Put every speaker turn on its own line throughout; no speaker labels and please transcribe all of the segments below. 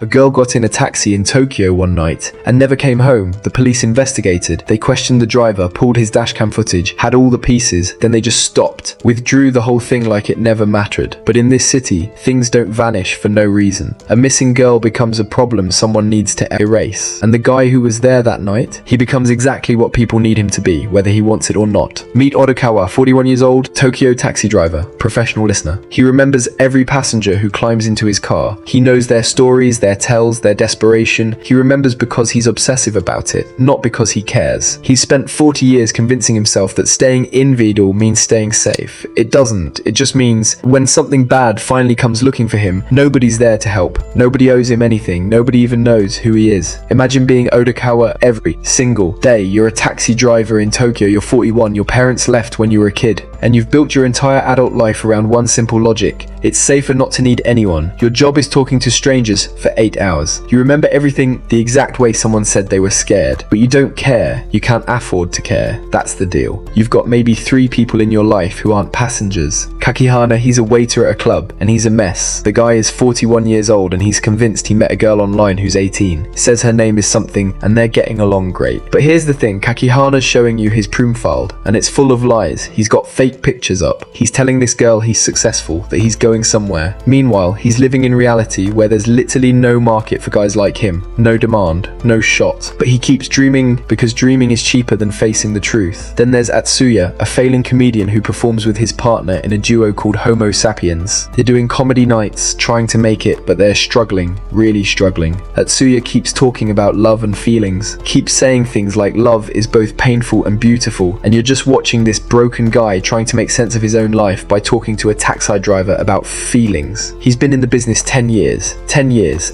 A girl got in a taxi in Tokyo one night and never came home. The police investigated. They questioned the driver, pulled his dashcam footage, had all the pieces, then they just stopped, withdrew the whole thing like it never mattered. But in this city, things don't vanish for no reason. A missing girl becomes a problem someone needs to erase. And the guy who was there that night, he becomes exactly what people need him to be, whether he wants it or not. Meet Odokawa, 41 years old, Tokyo taxi driver, professional listener. He remembers every passenger who climbs into his car. He knows their stories, their tells, their desperation. He remembers because he's obsessive about it, not because he cares. He's spent 40 years convincing himself that staying invisible means staying safe. It doesn't. It just means when something bad finally comes looking for him, nobody's there to help. Nobody owes him anything. Nobody even knows who he is. Imagine being Odokawa every single day. You're a taxi driver in Tokyo, you're 41, your parents left when you were a kid, and you've built your entire adult life around one simple logic. It's safer not to need anyone. Your job is talking to strangers for 8 hours. You remember everything the exact way someone said they were scared, but you don't care. You can't afford to care. That's the deal. You've got maybe 3 people in your life who aren't passengers. Kakihana, he's a waiter at a club, and he's a mess. The guy is 41 years old, and he's convinced he met a girl online who's 18. Says her name is something, and they're getting along great. But here's the thing, Kakihana's showing you his profile, and it's full of lies. He's got fake pictures up. He's telling this girl he's successful, that he's going somewhere. Meanwhile, he's living in reality where there's literally no market for guys like him. No demand, no shot. But he keeps dreaming because dreaming is cheaper than facing the truth. Then there's Atsuya, a failing comedian who performs with his partner in a duo called Homo Sapiens. They're doing comedy nights, trying to make it, but they're struggling, really struggling. Atsuya keeps talking about love and feelings, keeps saying things like love is both painful and beautiful, and you're just watching this broken guy trying to make sense of his own life by talking to a taxi driver about feelings. He's been in the business 10 years,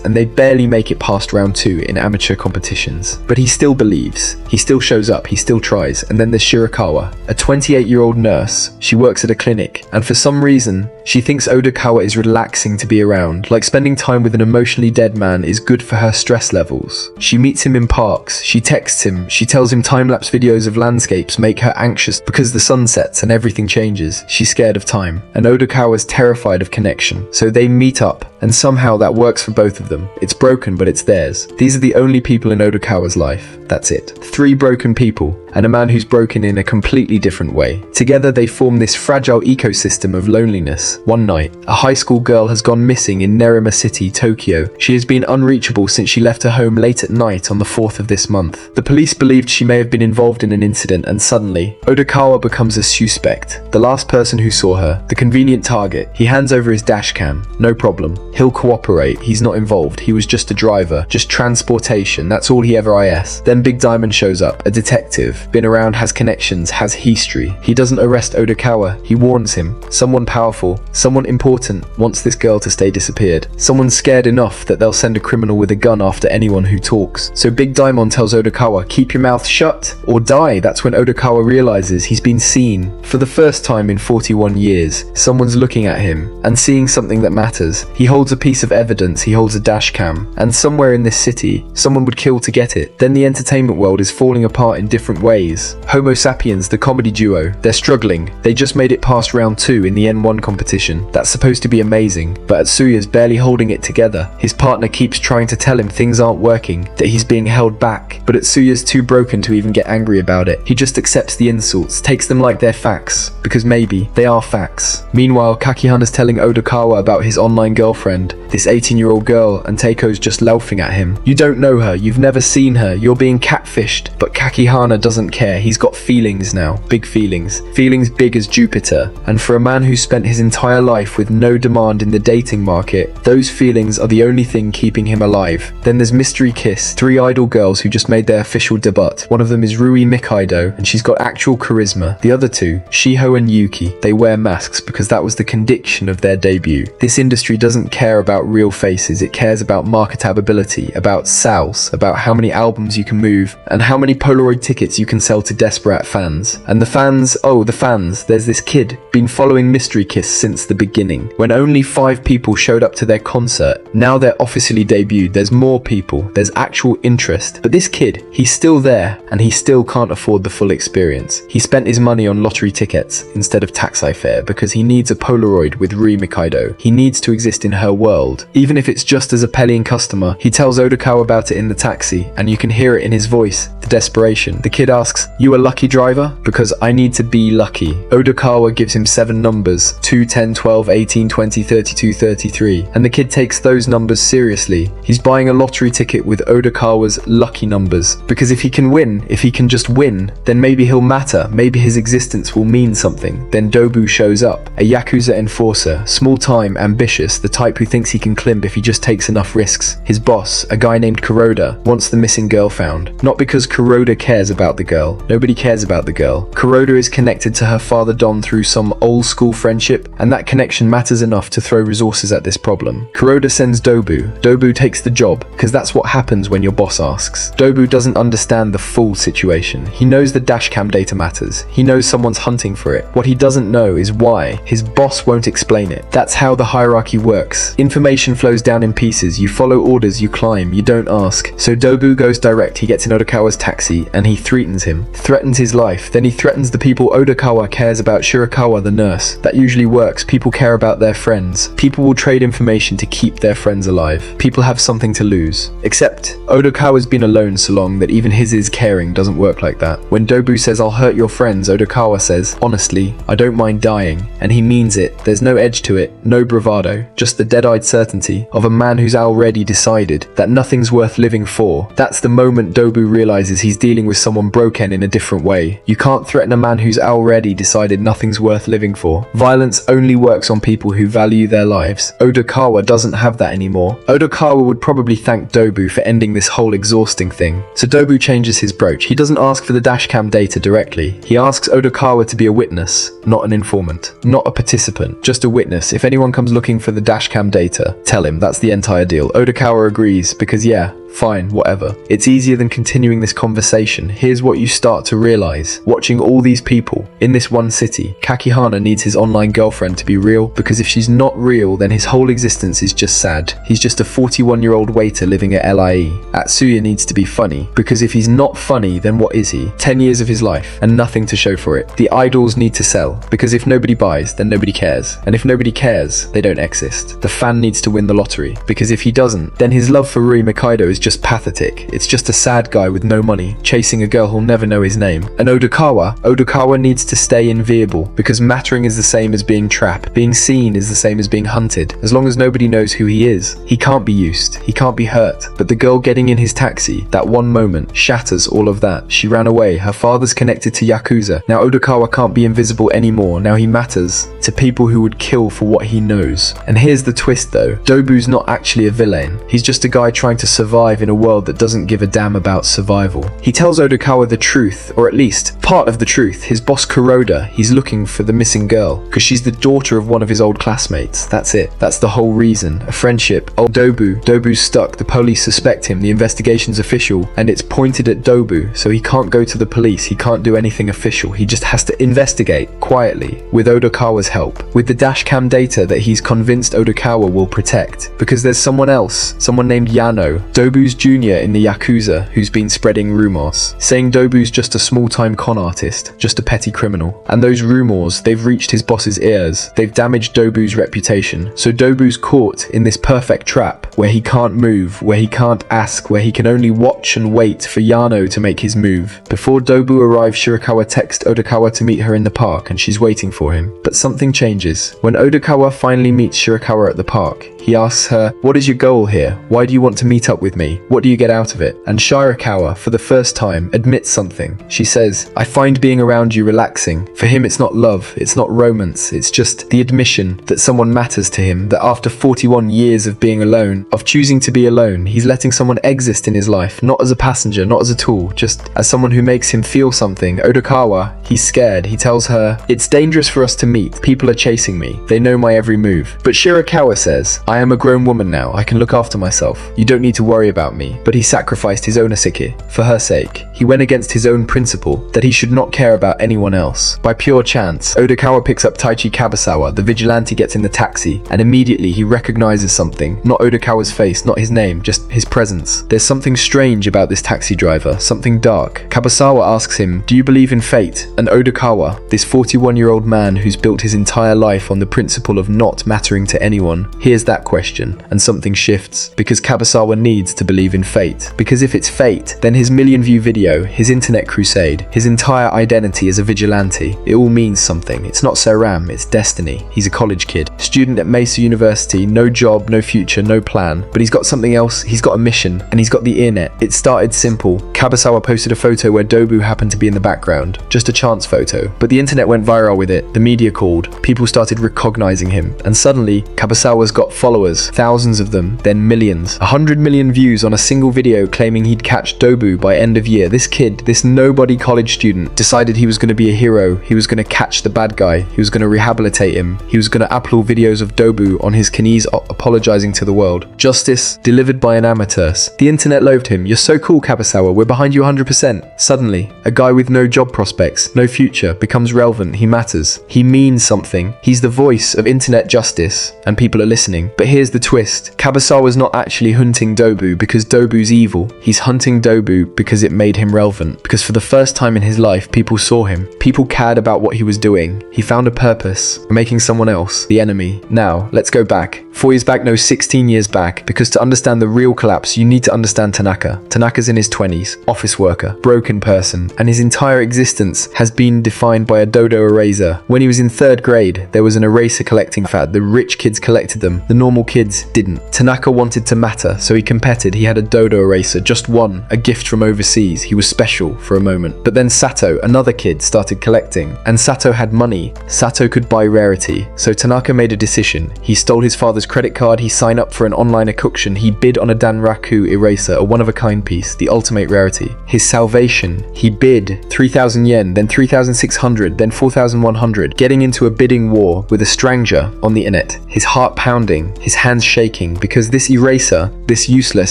and they barely make it past round 2 in amateur competitions. But he still believes, he still shows up, he still tries. And then there's Shirakawa, a 28-year-old nurse. She works at a clinic, and for some reason, she thinks Odokawa is relaxing to be around, like spending time with an emotionally dead man is good for her stress levels. She meets him in parks, she texts him, she tells him time-lapse videos of landscapes make her anxious because the sun sets and everything changes. She's scared of time, and Odokawa's terrified of connection. So they meet up, and somehow that works for both of them. It's broken, but it's theirs. These are the only people in Odokawa's life. That's it. 3 broken people, and a man who's broken in a completely different way. Together they form this fragile ecosystem of loneliness. One night, a high school girl has gone missing in Nerima City, Tokyo. She has been unreachable since she left her home late at night on the 4th of this month. The police believed she may have been involved in an incident, and suddenly, Odokawa becomes a suspect. The last person who saw her, the convenient target. He hands over his dashcam. No problem. He'll cooperate. He's not involved. He was just a driver, just transportation. That's all he ever is. Then Big Diamond shows up, a detective. Been around, has connections, has history. He doesn't arrest Odokawa. He warns him. Someone powerful, someone important wants this girl to stay disappeared. Someone scared enough that they'll send a criminal with a gun after anyone who talks. So Big Diamond tells Odokawa, keep your mouth shut or die. That's when Odokawa realizes he's been seen. For the first time in 41 years, someone's looking at him and seeing something that matters. He holds a piece of evidence, he holds a dashcam, and somewhere in this city, someone would kill to get it. Then the entertainment world is falling apart in different ways. Homo Sapiens, the comedy duo, they're struggling. They just made it past round 2 in the N1 competition. That's supposed to be amazing, but Atsuya's barely holding it together. His partner keeps trying to tell him things aren't working, that he's being held back, but Atsuya's too broken to even get angry about it. He just accepts the insults, takes them like they're facts, because maybe they are facts. Meanwhile, Kakihana's telling Odokawa about his online girlfriend, this 18-year-old girl, and Teiko's just laughing at him. You don't know her, you've never seen her, you're being catfished. But Kakihana doesn't care. He's got feelings now, big feelings. Feelings big as Jupiter. And for a man who's spent his entire life with no demand in the dating market, those feelings are the only thing keeping him alive. Then there's Mystery Kiss, 3 idol girls who just made their official debut. One of them is Rui Mikaido, and she's got actual charisma. The other 2, Shiho and Yuki, they wear masks because that was the condition of their debut. This industry doesn't care about real faces, it cares about marketability, about sales, about how many albums you can move, and how many Polaroid tickets you can sell to desperate fans. And the fans, there's this kid, been following Mystery Kiss since the beginning. When only 5 people showed up to their concert, now they're officially debuted, there's more people, there's actual interest. But this kid, he's still there, and he still can't afford the full experience. He spent his money on lottery tickets instead of taxi fare because he needs a Polaroid with Rie Mikado. He needs to exist in her world. Even if it's just as a paying customer, he tells Odokawa about it in the taxi, and you can hear it in his voice, the desperation. The kid asks, "You a lucky driver?" "Because I need to be lucky." Odokawa gives him 7 numbers, 2, 10, 12, 18, 20, 32, 33, and the kid takes those numbers seriously. He's buying a lottery ticket with Odokawa's lucky numbers, because if he can win, if he can just win, then maybe he'll matter, maybe his existence will mean something. Then Dobu shows up, a yakuza enforcer, small-time, ambitious, the type who thinks he can climb if he just takes enough risks. His boss, a guy named Kuroda, wants the missing girl found. Not because Kuroda cares about the girl. Nobody cares about the girl. Kuroda is connected to her father Don through some old-school friendship, and that connection matters enough to throw resources at this problem. Kuroda sends Dobu. Dobu takes the job, because that's what happens when your boss asks. Dobu doesn't understand the full situation. He knows the dashcam data matters. He knows someone's hunting for it. What he doesn't know is why. His boss won't explain it. That's how the hierarchy works. Information flows down in pieces. You follow orders, you climb, you don't ask. So Dobu goes direct. He gets in Odokawa's taxi and he threatens him. Threatens his life. Then he threatens the people Odokawa cares about. Shirakawa, the nurse. That usually works. People care about their friends. People will trade information to keep their friends alive. People have something to lose. Except Odokawa's been alone so long that even his caring doesn't work like that. When Dobu says, "I'll hurt your friends," Odokawa says, "Honestly, I don't mind dying." And he means it. There's no edge to it, no bravado, just the dead-eyed certainty of a man who's already decided that nothing's worth living for. That's the moment Dobu realizes he's dealing with someone broken in a different way. You can't threaten a man who's already decided nothing's worth living for. Violence only works on people who value their lives. Odokawa doesn't have that anymore. Odokawa would probably thank Dobu for ending this whole exhausting thing. So Dobu changes his approach. He doesn't ask for the dashcam data directly. He asks Odokawa to be a witness, not an informant, not a participant, just a witness. If anyone comes looking for the dashcam data, tell him. That's the entire deal. Odokawa agrees because yeah, fine, whatever. It's easier than continuing this conversation. Here's what you start to realize. Watching all these people in this one city, Kakihana needs his online girlfriend to be real, because if she's not real, then his whole existence is just sad. He's just a 41-year-old waiter living at LIE. Atsuya needs to be funny, because if he's not funny, then what is he? 10 years of his life, and nothing to show for it. The idols need to sell, because if nobody buys, then nobody cares. And if nobody cares, they don't exist. The fan needs to win the lottery, because if he doesn't, then his love for Rie Mikado is just pathetic. It's just a sad guy with no money, chasing a girl who'll never know his name. And Odokawa needs to stay invisible, because mattering is the same as being trapped. Being seen is the same as being hunted. As long as nobody knows who he is, he can't be used, he can't be hurt. But the girl getting in his taxi, that one moment, shatters all of that. She ran away, her father's connected to yakuza. Now Odokawa can't be invisible anymore. Now he matters to people who would kill for what he knows. And here's the twist though, Dobu's not actually a villain. He's just a guy trying to survive in a world that doesn't give a damn about survival. He tells Odokawa the truth, or at least part of the truth. His boss Kuroda, he's looking for the missing girl because she's the daughter of one of his old classmates. That's it. That's the whole reason. A friendship. Oh, Dobu's stuck. The police suspect him. The investigation's official and it's pointed at Dobu, so he can't go to the police. He can't do anything official. He just has to investigate quietly with Odokawa's help, with the dashcam data that he's convinced Odokawa will protect, because there's someone else, someone named Yano, Dobu's junior in the yakuza, who's been spreading rumors, saying Dobu's just a small-time con artist, just a petty criminal. And those rumors, they've reached his boss's ears. They've damaged Dobu's reputation. So Dobu's caught in this perfect trap where he can't move, where he can't ask, where he can only watch and wait for Yano to make his move. Before Dobu arrives, Shirakawa texts Odokawa to meet her in the park, and she's waiting for him. But something changes. When Odokawa finally meets Shirakawa at the park, he asks her, "What is your goal here? Why do you want to meet up with me? What do you get out of it?" And Shirakawa, for the first time, admits something. She says, "I find being around you relaxing." For him, it's not love, it's not romance, it's just the admission that someone matters to him, that after 41 years of being alone, of choosing to be alone, he's letting someone exist in his life, not as a passenger, not as a tool, just as someone who makes him feel something. Odokawa, he's scared. He tells her, "It's dangerous for us to meet. People are chasing me. They know my every move." But Shirakawa says, "I am a grown woman now. I can look after myself. You don't need to worry about about me, but he sacrificed his own asiki for her sake. He went against his own principle that he should not care about anyone else. By pure chance, Odokawa picks up Taichi Kabasawa, the vigilante gets in the taxi, and immediately he recognizes something. Not Odokawa's face, not his name, just his presence. There's something strange about this taxi driver, something dark. Kabasawa asks him, "Do you believe in fate?" And Odokawa, this 41-year-old man who's built his entire life on the principle of not mattering to anyone, hears that question, and something shifts, because Kabasawa needs to believe in fate. Because if it's fate, then his million-view video, his internet crusade, his entire identity as a vigilante, it all means something. It's not Seram, it's destiny. He's a college kid, student at Mesa University, no job, no future, no plan, but he's got something else, he's got a mission, and he's got the internet. It started simple. Kabasawa posted a photo where Dobu happened to be in the background, just a chance photo, but the internet went viral with it, the media called, people started recognizing him, and suddenly, Kabasawa's got followers, thousands of them, then millions. 100 million views on a single video claiming he'd catch Dobu by end of year. This kid, this nobody college student, decided he was going to be a hero, he was going to catch the bad guy, he was going to rehabilitate him, he was going to upload videos of Dobu on his knees apologizing to the world. Justice delivered by an amateur. The internet loathed him. "You're so cool, Kabasawa, we're behind you 100%. Suddenly, a guy with no job prospects, no future, becomes relevant, he matters. He means something. He's the voice of internet justice, and people are listening. But here's the twist. Kabasawa's not actually hunting Dobu because Dobu's evil. He's hunting Dobu because it made him relevant. Because for the first time in his life, people saw him. People cared about what he was doing. He found a purpose, making someone else the enemy. Now, let's go back. 4 years back, no, 16 years back, because to understand the real collapse, you need to understand Tanaka. Tanaka's in his 20s, office worker, broken person, and his entire existence has been defined by a dodo eraser. When he was in 3rd grade, there was an eraser collecting fad. The rich kids collected them, the normal kids didn't. Tanaka wanted to matter, so he competed. He had a dodo eraser, just one, a gift from overseas. He was special for a moment. But then Sato, another kid, started collecting, and Sato had money. Sato could buy rarity, so Tanaka made a decision. He stole his father's credit card, he signed up for an online auction, he bid on a Danraku eraser, a one-of-a-kind piece, the ultimate rarity. His salvation, he bid 3,000 yen, then 3,600, then 4,100, getting into a bidding war with a stranger on the internet. His heart pounding, his hands shaking, because this eraser, this useless,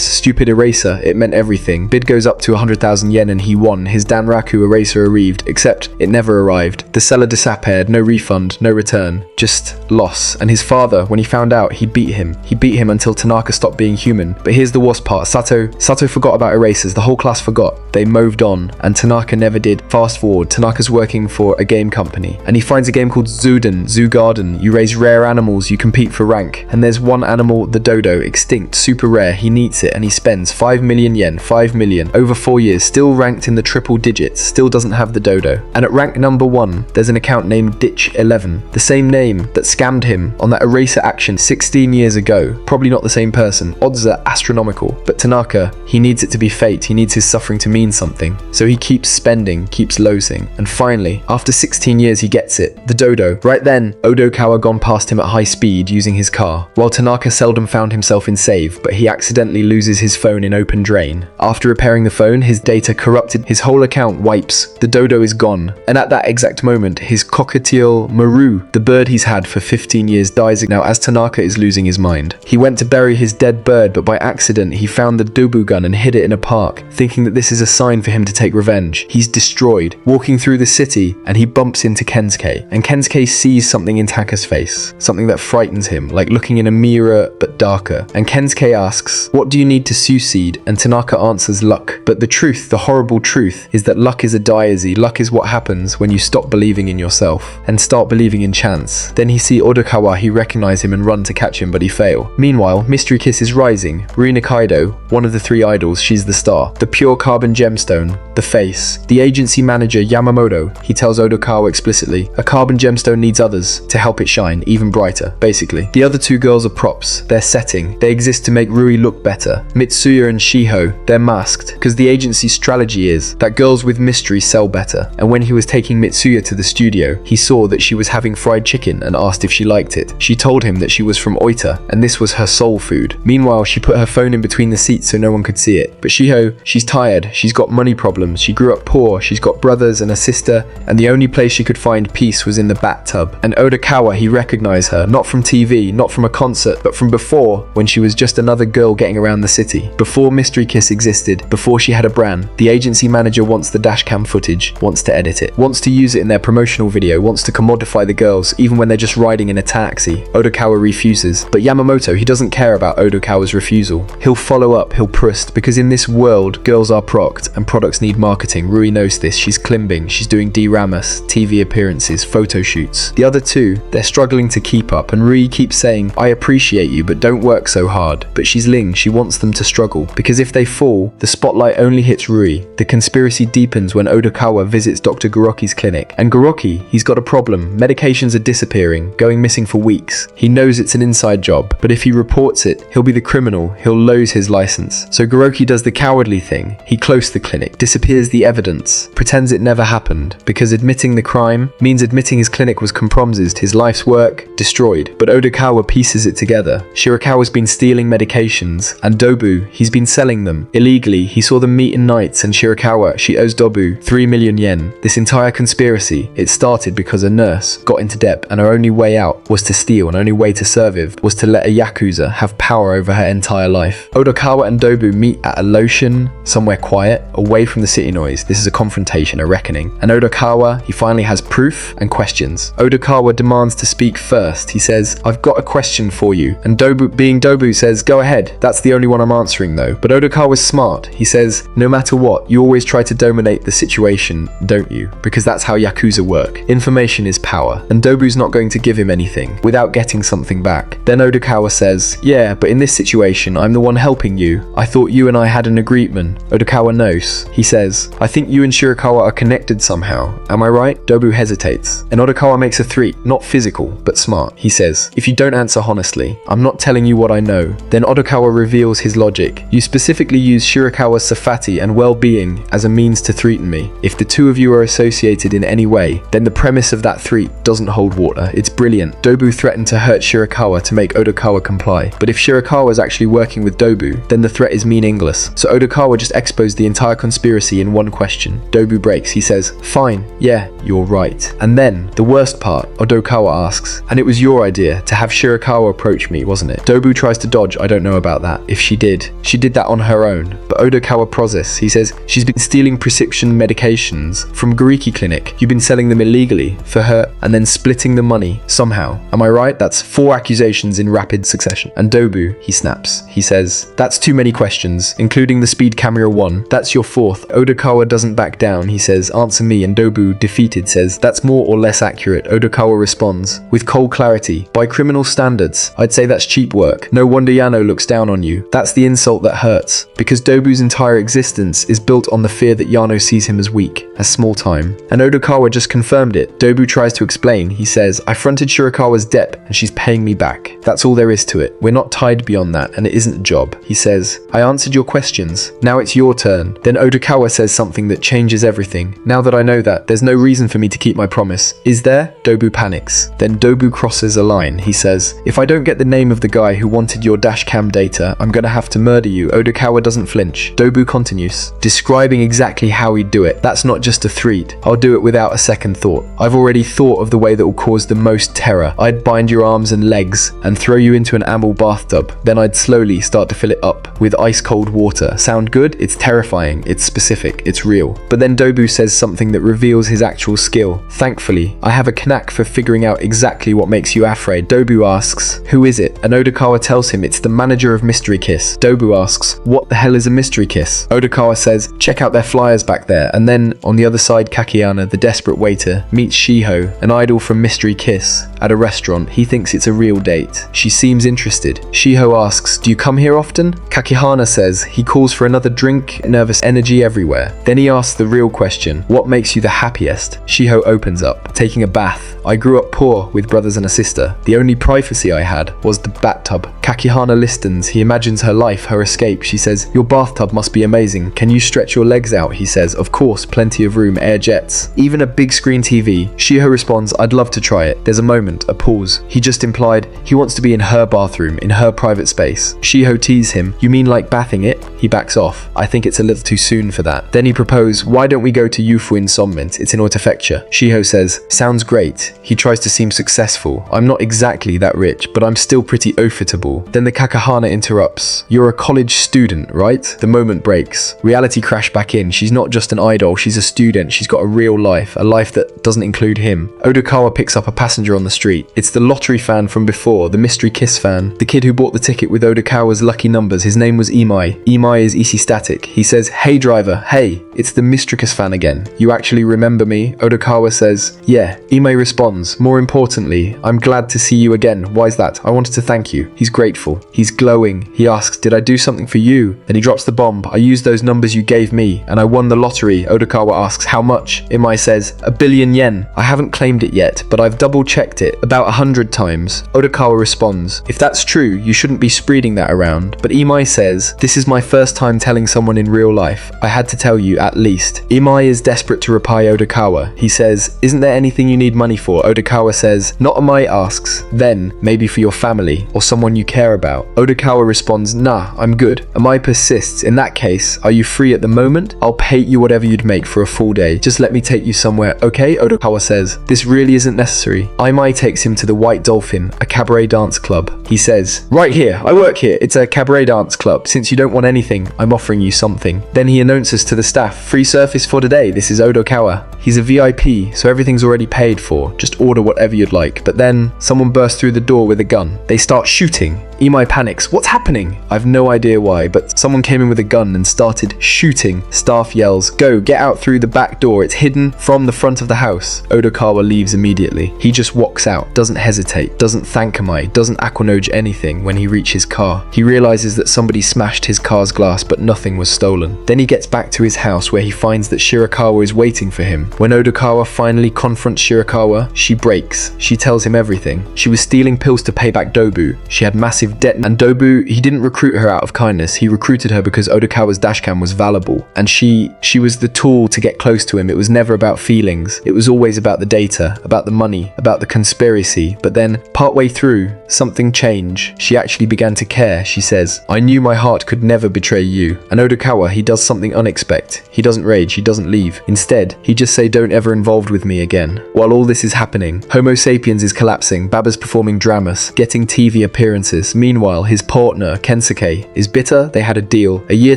stupid eraser, it meant everything. Bid goes up to 100,000 yen and he won. His Danraku eraser arrived, except it never arrived. The seller disappeared, no refund, no return, just loss. And his father, when he found out, he beat him. He beat him until Tanaka stopped being human. But here's the worst part. Sato forgot about erasers. The whole class forgot. They moved on, and Tanaka never did. Fast forward, Tanaka's working for a game company, and he finds a game called Zoo Garden. You raise rare animals, you compete for rank, and there's one animal, the dodo, extinct, super rare. He needs it, and he spends 5 million yen, 5 million, over 4 years, still ranked in the triple digits, still doesn't have the dodo. And at rank number 1, there's an account named Ditch11, the same name that scammed him on that eraser action 16 years ago. Probably not the same person. Odds are astronomical. But Tanaka, he needs it to be fate. He needs his suffering to mean something. So he keeps spending, keeps losing. And finally, after 16 years, he gets it. The dodo. Right then, Odokawa gone past him at high speed using his car. While Tanaka seldom found himself in save, but he accidentally loses his phone in open drain. After repairing the phone, his data corrupted. His whole account wipes. The dodo is gone. And at that exact moment, his cockatiel Maru, the bird he's had for 15 years, dies now as Tanaka is losing his mind. He went to bury his dead bird, but by accident he found the Dobu gun and hid it in a park, thinking that this is a sign for him to take revenge. He's destroyed, walking through the city, and he bumps into Kensuke. And Kensuke sees something in Taka's face, something that frightens him, like looking in a mirror but darker. And Kensuke asks, "What do you need to succeed?" And Tanaka answers, "Luck." But the truth, the horrible truth, is that luck is a diazy. Luck is what happens when you stop believing in yourself and start believing in chance. Then he see Odokawa, he recognize him and run to catch him, but he fail. Meanwhile, Mystery Kiss is rising. Rina Kaido, one of the 3 idols, she's the star. The pure carbon gemstone, the face. The agency manager Yamamoto, he tells Odokawa explicitly, a carbon gemstone needs others to help it shine even brighter, basically. The other 2 girls are props, they're setting. They exist to make Rui look better. Mitsuya and Shiho, they're masked, because the agency's strategy is that girls with mystery sell better. And when he was taking Mitsuya to the studio, he saw that she was having fried chicken and asked if she liked it. She told him that she was from Oita, and this was her soul food. Meanwhile, she put her phone in between the seats so no one could see it. But Shiho, she's tired, she's got money problems, she grew up poor, she's got brothers and a sister, and the only place she could find peace was in the bathtub. And Odokawa, he recognized her, not from TV, not from a concert, but from before, when she was just another girl getting around the city. Before Mystery Kiss existed, before she had a brand, the agency manager wants the dashcam footage, wants to edit it, wants to use it in their promotional video, wants to commodify the girls, even when they're just riding in a taxi. Odokawa refuses, but Yamamoto, he doesn't care about Odokawa's refusal. He'll follow up, he'll prust, because in this world, girls are proct, and products need marketing. Rui knows this. She's climbing, she's doing D-Ramas, TV appearances, photo shoots. The other two, they're struggling to keep up, and Rui keeps saying, I appreciate you, but don't work so hard. But she's Ling, she wants them to struggle, because if they fall, the spotlight only hits Rui. The conspiracy deepens when Odokawa visits Dr. Goroki's clinic, and Goroki, he's got a problem. Medications are disappearing, going missing for weeks. He knows it's an inside job, but if he reports it, he'll be the criminal, he'll lose his license. So Goroki does the cowardly thing. He closes the clinic, disappears the evidence, pretends it never happened, because admitting the crime means admitting his clinic was compromised, his life's work destroyed. But Odokawa pieces it together. Shirakawa's been stealing medications, and Dobu, he's been selling them. Illegally, he saw them meet in nights, and Shirakawa, she owes Dobu 3 million yen. This entire conspiracy, it started because a nurse got into debt, and her only way out was to steal, and only way to survive was to let a yakuza have power over her entire life. Odokawa and Dobu meet at a lotion, somewhere quiet, away from the city noise. This is a confrontation, a reckoning. And Odokawa, he finally has proof and questions. Odokawa demands to speak first. He says, I've got a question for you. And Dobu, being Dobu, says, go ahead. That's the only one I'm answering though. But Odokawa's smart. He says, no matter what, you always try to dominate the situation, don't you? Because that's how yakuza work. Information is power. And Dobu's not going to give him anything without getting something back. Then Odokawa says, yeah, but in this situation, I'm the one helping you. I thought you and I had an agreement. Odokawa knows. He says, I think you and Shirakawa are connected somehow. Am I right? Dobu hesitates. And Odokawa makes a threat, not physical, but smart. He says, if you don't answer honestly, I'm not telling you what I know. Then Odokawa reveals his logic. You specifically use Shirakawa's safety and well-being as a means to threaten me. If the two of you are associated in any way, then the premise of that threat doesn't hold water. It's brilliant. Dobu threatened to hurt Shirakawa to make Odokawa comply. But if Shirakawa is actually working with Dobu, then the threat is meaningless. So Odokawa just exposed the entire conspiracy in one question. Dobu breaks. He says, fine, yeah, you're right. And then, the worst part, Odokawa asks, and it was your idea to have Shirakawa approach me, wasn't it? Dobu tries to dodge, I don't know about that. If she did that on her own. But Odokawa process, he says, she's been stealing prescription medications from Goriki clinic. You've been selling them illegally for her and then splitting the money somehow. Am I right? That's 4 accusations in rapid succession. And Dobu, he snaps. He says, that's too many questions, including the speed camera one. That's your 4th. Odokawa doesn't back down. He says, answer me. And Dobu, defeated, says, that's more or less accurate. Odokawa responds, with cold clarity, by criminal standards, I'd say that's cheap work. No wonder Yano looks down on you. That's the insult that hurts. Because Dobu's entire existence is built on the fear that Yano sees him as weak, as small time. And Odokawa just confirmed it. Dobu tries to explain. He says, I fronted Shirakawa's debt and she's paying me back. That's all there is to it. We're not tied beyond that and it isn't a job. He says, I answered your questions. Now it's your turn. Then Odokawa says something that changes everything. Now that I know that, there's no reason for me to keep my promise. Is there? Dobu panics. Then Dobu crosses a line. He says, if I don't get the name of the guy who wanted your dashcam data, I'm gonna have to murder you. Odokawa doesn't flinch. Dobu continues, describing exactly how he'd do it. That's not just a threat. I'll do it without a second thought. I've already thought of the way that will cause the most terror. I'd bind your arms and legs and throw you into an amble bathtub. Then I'd slowly start to fill it up with ice cold water. Sound good? It's terrifying. It's specific. It's real. But then Dobu says something that reveals his actual skill. Thankfully, I have a knack for figuring out exactly what makes you afraid. Dobu asks, who is it? And Odokawa tells him it's the manager of Mystery Kiss. Dobu asks, what the hell is a Mystery Kiss? Odokawa says, check out their flyers back there. And then on the other side, Kakiyana, the desperate waiter, meets Shiho, an idol from Mystery Kiss, at a restaurant. He thinks it's a real date. She seems interested. Shiho asks, do you come here often? Kakihana says he calls for another drink, nervous energy everywhere. Then he asks the real question, what makes you the happiest? Shiho opens up, taking a bath. I grew up poor with brothers and a sister. The only privacy I had was the bathtub. Kakihana listens. He imagines her life, her escape. She says, your bathtub must be amazing. Can you stretch your legs out? He says, of course, plenty of room, air jets, even a big screen TV. Shiho responds, I'd love to try it. There's a moment, a pause. He just implied he wants to be in her bathroom, in her private space. Shiho teases him, you mean like bathing it? He backs off. I think it's a little too soon for that. Then he proposed, why don't we go to Yufuin Sonment? It's in Prefecture. Shiho says, sounds great. He tries to seem successful. I'm not exactly that rich, but I'm still pretty profitable. Then the Kakahana interrupts. "You're a college student, right?" The moment breaks. Reality crashed back in. She's not just an idol, she's a student. She's got a real life, a life that doesn't include him. Odokawa picks up a passenger on the street. It's the lottery fan from before, the mystery kiss fan, the kid who bought the ticket with Odokawa's lucky numbers. His name was Imai. Imai is Issy Static. He says, "Hey driver, hey, it's the Mistricus fan again. You actually remember me?" Odokawa says, "Yeah." Imai responds, "More importantly, I'm glad to see you again. Why's that? I wanted to thank you." He's grateful. He's glowing. He asks, "Did I do something for you?" Then he drops the bomb. "I used those numbers you gave me, and I won the lottery." Odokawa asks, "How much?" Imai says, 1,000,000,000 yen. "I haven't claimed it yet, but I've double checked it about 100 times. Odokawa responds, "If that's true, you shouldn't be spreading that around." But Imai says, "This is my first time telling someone in real life. I had to tell you at least." Imai is desperate to repay Odokawa. He says, "Isn't there anything you need money for?" Odokawa says, "Not." Imai asks, "Then, maybe for your family, or someone you care about." Odokawa responds, "Nah, I'm good." Imai persists, "In that case, are you free at the moment? I'll pay you whatever you'd make for a full day. Just let me take you somewhere, okay?" Odokawa says, "This really isn't necessary." Imai takes him to the White Dolphin, a cabaret dance club. He says, "Right here, I work here. It's a cabaret dance club. Since you don't want anything, I'm offering you something." Then he announces to the staff, "Free surface for today. This is Odokawa. He's a VIP, so everything's already paid for. Just order whatever you'd like." But then, someone bursts through the door with a gun. They start shooting. Imai panics. "What's happening?" I've no idea why, but someone came in with a gun and started shooting. Staff yells, "Go, get out through the back door. It's hidden from the front of the house." Odokawa leaves immediately. He just walks out, doesn't hesitate, doesn't thank Imai, doesn't acknowledge anything when he reaches his car. He realizes that somebody smashed his car's glass, but nothing was stolen. Then he gets back to his house where he finds that Shirakawa is waiting for him. When Odokawa finally confronts Shirakawa, she breaks. She tells him everything. She was stealing pills to pay back Dobu. She had massive debt, and Dobu, he didn't recruit her out of kindness. He recruited her because Odokawa's dashcam was valuable, and she was the tool to get close to him. It was never about feelings. It was always about the data, about the money, about the conspiracy. But then, partway through, something changed. She actually began to care. She says, "I knew my heart could never betray you." And Odokawa, he does something unexpected. He doesn't rage, he doesn't leave. Instead, he just say, "Don't ever involved with me again." While all this is happening, Homo sapiens is collapsing. Baba's performing dramas, getting TV appearances. Meanwhile, his partner, Kensuke, is bitter. They had a deal. A year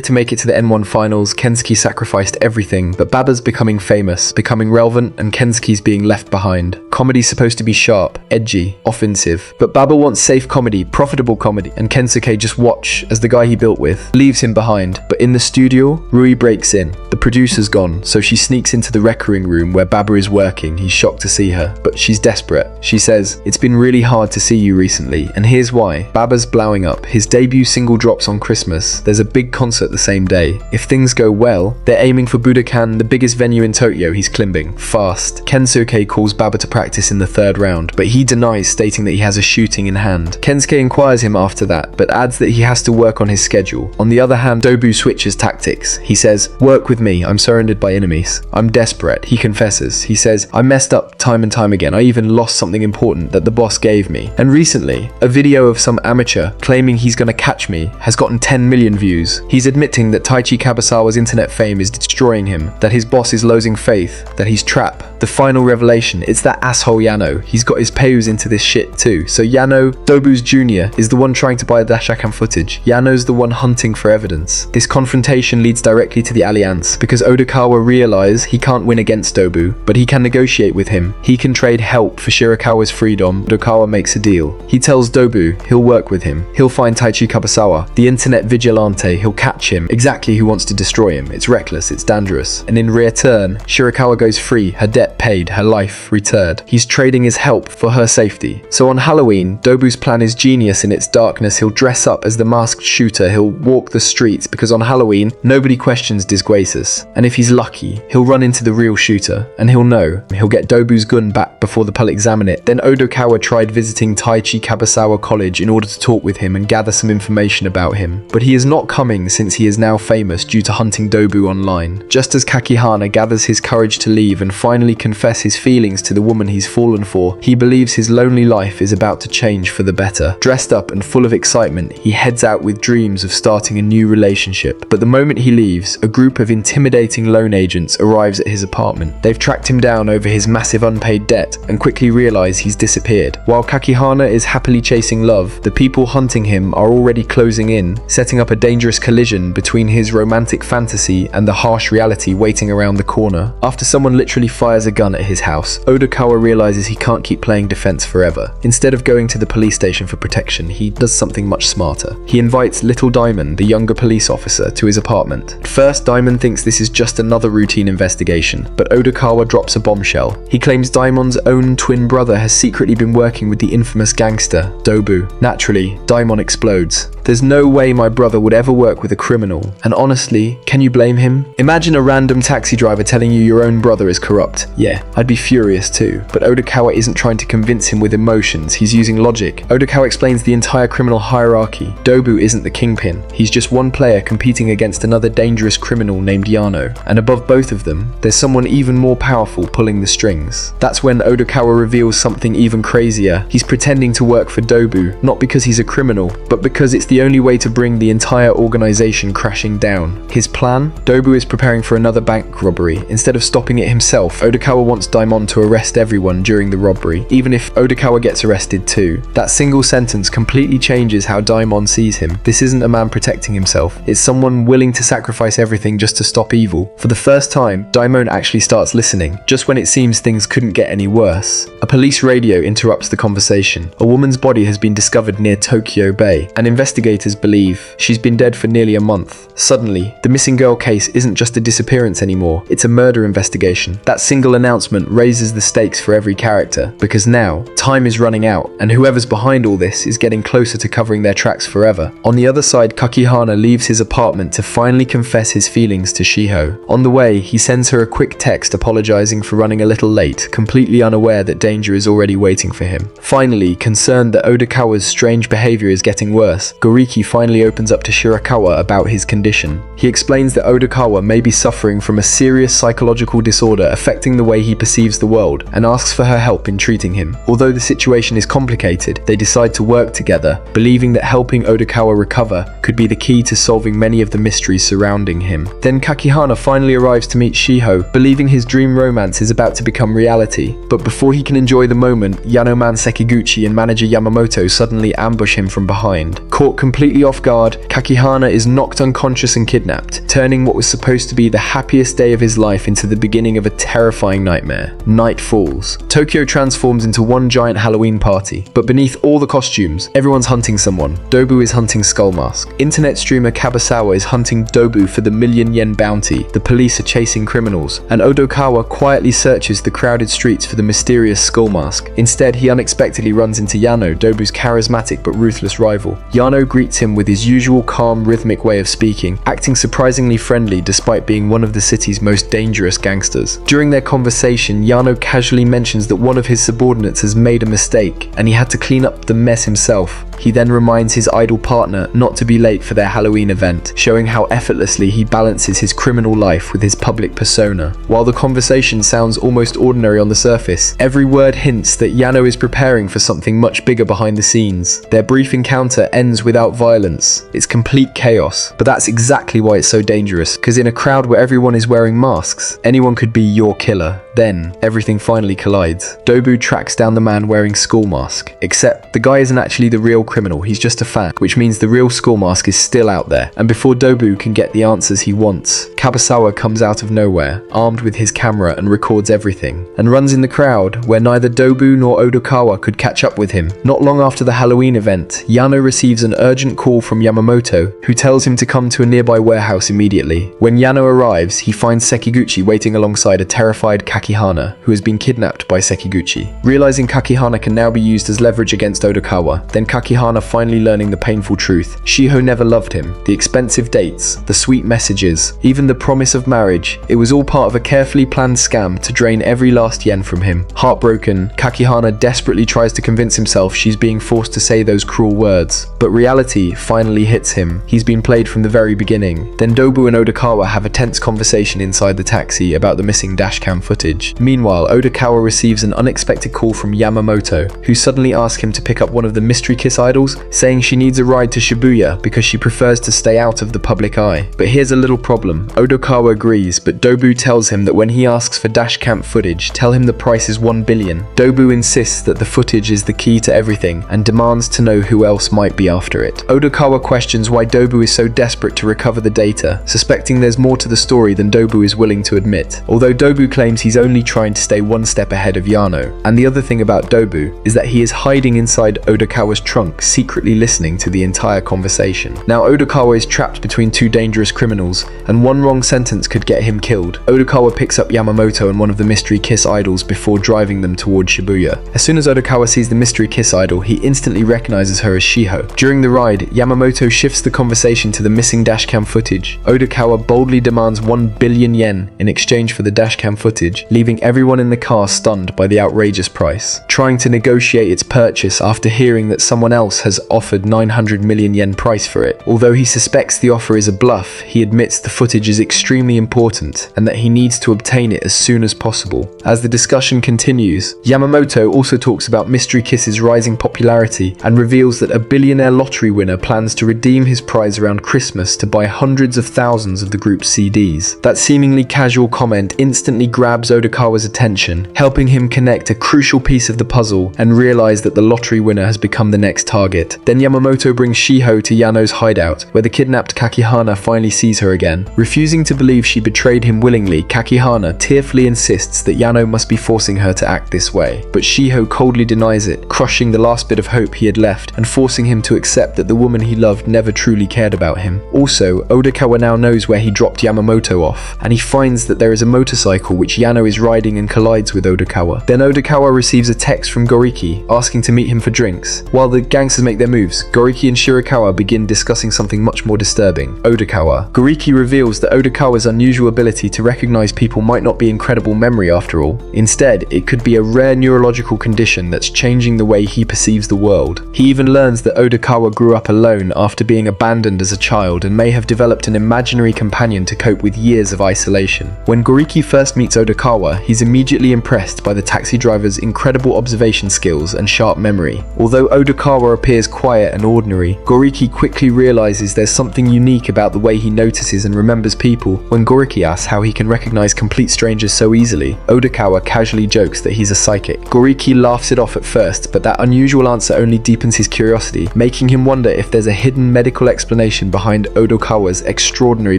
to make it to the N1 finals. Kensuke sacrificed everything, but Baba's becoming famous, becoming relevant, and Kensuke's being left behind. Comedy's supposed to be sharp, edgy, offensive, but Baba wants safe comedy, profitable comedy, and Kensuke just watch as the guy he built with leaves him behind. But in the studio, Rui breaks in. The producer's gone, so she sneaks into the recording room where Baba is working. He's shocked to see her, but she's desperate. She says, "It's been really hard to see you recently, and here's why." Baba's blowing up. His debut single drops on Christmas. There's a big concert the same day. If things go well, they're aiming for Budokan, the biggest venue in Tokyo. He's climbing fast. Kensuke calls Baba to practice in the third round, but he denies, stating that he has a shooting in hand. Kensuke inquires him after that, but adds that he has to work on his schedule. On the other hand, Dobu switches tactics. He says, "Work with me. I'm surrounded by enemies. I'm desperate." He confesses. He says, "I messed up time and time again. I even lost something important that the boss gave me. And recently, a video of some amateur claiming he's gonna catch me has gotten 10 million views. He's admitting that Taichi Kabasawa's internet fame is destroying him, that his boss is losing faith, that he's trapped. The final revelation, it's that asshole Yano. He's got his payos into this shit too. So Yano, Dobu's junior, is the one trying to buy the Dashcam footage. Yano's the one hunting for evidence. This confrontation leads directly to the Alliance, because Odokawa realizes he can't win against Dobu, but he can negotiate with him. He can trade help for Shirakawa's freedom. Odokawa makes a deal. He tells Dobu he'll work with him. He'll find Taichi Kabasawa, the internet vigilante. He'll catch him, exactly who wants to destroy him. It's reckless, it's dangerous. And in return, Shirakawa goes free, her debt paid, her life returned. He's trading his help for her safety. So on Halloween, Dobu's plan is genius in its darkness. He'll dress up as the masked shooter. He'll walk the streets, because on Halloween, nobody questions disgraces. And if he's lucky, he'll run into the real shooter, and he'll know. He'll get Dobu's gun back before the police examine it. Then Odokawa tried visiting Taichi Kabasawa College in order to talk with him and gather some information about him. But he is not coming, since he is now famous due to hunting Dobu online. Just as Kakihana gathers his courage to leave and finally confess his feelings to the woman he's fallen for, he believes his lonely life is about to change for the better. Dressed up and full of excitement, he heads out with dreams of starting a new relationship. But the moment he leaves, a group of intimidating loan agents arrives at his apartment. They've tracked him down over his massive unpaid debt and quickly realize he's disappeared. While Kakihana is happily chasing love, the people hunting him are already closing in, setting up a dangerous collision between his romantic fantasy and the harsh reality waiting around the corner. After someone literally fires a gun at his house, Odokawa realizes he can't keep playing defense forever. Instead of going to the police station for protection, he does something much smarter. He invites Little Diamond, the younger police officer, to his apartment. At first, Diamond thinks this is just another routine investigation, but Odokawa drops a bombshell. He claims Diamond's own twin brother has secretly been working with the infamous gangster, Dobu. Naturally, Diamond explodes. There's no way my brother would ever work with a criminal. And honestly, can you blame him? Imagine a random taxi driver telling you your own brother is corrupt. Yeah, I'd be furious too. But Odokawa isn't trying to convince him with emotions, he's using logic. Odokawa explains the entire criminal hierarchy. Dobu isn't the kingpin. He's just one player competing against another dangerous criminal named Yano. And above both of them, there's someone even more powerful pulling the strings. That's when Odokawa reveals something even crazier. He's pretending to work for Dobu, not because he's a criminal, but because it's the only way to bring the entire organization crashing down. His plan? Dobu is preparing for another bank robbery. Instead of stopping it himself, Odokawa wants Daimon to arrest everyone during the robbery, even if Odokawa gets arrested too. That single sentence completely changes how Daimon sees him. This isn't a man protecting himself, it's someone willing to sacrifice everything just to stop evil. For the first time, Daimon actually starts listening, just when it seems things couldn't get any worse. A police radio interrupts the conversation. A woman's body has been discovered near Tokyo Bay, and investigators believe she's been dead for nearly a month. Suddenly, the missing girl case isn't just a disappearance anymore, it's a murder investigation. That single announcement raises the stakes for every character, because now, time is running out, and whoever's behind all this is getting closer to covering their tracks forever. On the other side, Kakihana leaves his apartment to finally confess his feelings to Shiho. On the way, he sends her a quick text apologizing for running a little late, completely unaware that danger is already waiting for him. Finally, concerned that Odokawa's strange behavior is getting worse, Goriki finally opens up to Shirakawa about his condition. He explains that Odokawa may be suffering from a serious psychological disorder affecting the way he perceives the world, and asks for her help in treating him. Although the situation is complicated, they decide to work together, believing that helping Odokawa recover could be the key to solving many of the mysteries surrounding him. Then Kakihana finally arrives to meet Shiho, believing his dream romance is about to become reality. But before he can enjoy the moment, Yano-man Sekiguchi and manager Yamamoto suddenly ambush him from behind. Caught completely off guard, Kakihana is knocked unconscious and kidnapped, turning what was supposed to be the happiest day of his life into the beginning of a terrifying nightmare. Night falls. Tokyo transforms into one giant Halloween party, but beneath all the costumes, everyone's hunting someone. Dobu is hunting Skull Mask. Internet streamer Kabasawa is hunting Dobu for the million-yen bounty. The police are chasing criminals, and Odokawa quietly searches the crowded streets for the mysterious Skull Mask. Instead, he unexpectedly runs into Yano, Dobu's charismatic but ruthless rival. Yano greets him with his usual calm, rhythmic way of speaking, acting surprisingly friendly despite being one of the city's most dangerous gangsters. During their conversation, Yano casually mentions that one of his subordinates has made a mistake, and he had to clean up the mess himself. He then reminds his idol partner not to be late for their Halloween event, showing how effortlessly he balances his criminal life with his public persona. While the conversation sounds almost ordinary on the surface, every word hints that Yano is preparing for something much bigger behind the scenes. Their brief encounter ends without violence. It's complete chaos, but that's exactly why it's so dangerous, because in a crowd where everyone is wearing masks, anyone could be your killer. Then, everything finally collides. Dobu tracks down the man wearing Skull Mask, except the guy isn't actually the real criminal, he's just a fan, which means the real Skull Mask is still out there, and before Dobu can get the answers he wants, Kabasawa comes out of nowhere, armed with his camera, and records everything, and runs in the crowd where neither Dobu nor Odokawa could catch up with him. Not long after the Halloween event, Yano receives an urgent call from Yamamoto, who tells him to come to a nearby warehouse immediately. When Yano arrives, he finds Sekiguchi waiting alongside a terrified Kakihana, who has been kidnapped by Sekiguchi. Realizing Kakihana can now be used as leverage against Odokawa, then Kakihana finally learning the painful truth. Shiho never loved him. The expensive dates, the sweet messages, even the promise of marriage, it was all part of a carefully planned scam to drain every last yen from him. Heartbroken, Kakihana desperately tries to convince himself she's being forced to say those cruel words. But reality finally hits him. He's been played from the very beginning. Then Dobu and Odokawa have a tense conversation inside the taxi about the missing dashcam footage. Meanwhile, Odokawa receives an unexpected call from Yamamoto, who suddenly asks him to pick up one of the mystery kiss idols, saying she needs a ride to Shibuya because she prefers to stay out of the public eye. But here's a little problem. Odokawa agrees, but Dobu tells him that when he asks for dashcam footage, tell him the price is 1 billion. Dobu insists that the footage is the key to everything and demands to know who else might be after it. Odokawa questions why Dobu is so desperate to recover the data, suspecting there's more to the story than Dobu is willing to admit, although Dobu claims he's only trying to stay one step ahead of Yano. And the other thing about Dobu is that he is hiding inside Odokawa's trunk, secretly listening to the entire conversation. Now Odokawa is trapped between two dangerous criminals, and one wrong sentence could get him killed. Odokawa picks up Yamamoto and one of the mystery kiss idols before driving them toward Shibuya. As soon as Odokawa sees the mystery kiss idol, he instantly recognizes her as Shiho. During the ride, Yamamoto shifts the conversation to the missing dashcam footage. Odokawa boldly demands 1 billion yen in exchange for the dashcam footage, leaving everyone in the car stunned by the outrageous price. Trying to negotiate its purchase after hearing that someone else has offered 900 million yen price for it. Although he suspects the offer is a bluff, he admits the footage is extremely important and that he needs to obtain it as soon as possible. As the discussion continues, Yamamoto also talks about Mystery Kiss's rising popularity and reveals that a billionaire lottery winner plans to redeem his prize around Christmas to buy hundreds of thousands of the group's CDs. That seemingly casual comment instantly grabs Odokawa's attention, helping him connect a crucial piece of the puzzle and realize that the lottery winner has become the next target. Then Yamamoto brings Shiho to Yano's hideout, where the kidnapped Kakihana finally sees her again. Refusing to believe she betrayed him willingly, Kakihana tearfully insists that Yano must be forcing her to act this way, but Shiho coldly denies it, crushing the last bit of hope he had left and forcing him to accept that the woman he loved never truly cared about him. Also, Odokawa now knows where he dropped Yamamoto off, and he finds that there is a motorcycle which Yano is riding and collides with Odokawa. Then Odokawa receives a text from Goriki asking to meet him for drinks. While the gangsters make their moves, Goriki and Shirakawa begin discussing something much more disturbing: Odokawa. Goriki reveals that Odokawa's unusual ability to recognize people might not be incredible memory after all. Instead, it could be a rare neurological condition that's changing the way he perceives the world. He even learns that Odokawa grew up alone after being abandoned as a child and may have developed an imaginary companion to cope with years of isolation. When Goriki first meets Odokawa, he's immediately impressed by the taxi driver's incredible observation skills and sharp memory. Although Odokawa appears quiet and ordinary, Goriki quickly realizes there's something unique about the way he notices and remembers people. When Goriki asks how he can recognize complete strangers so easily, Odokawa casually jokes that he's a psychic. Goriki laughs it off at first, but that unusual answer only deepens his curiosity, making him wonder if there's a hidden medical explanation behind Odokawa's extraordinary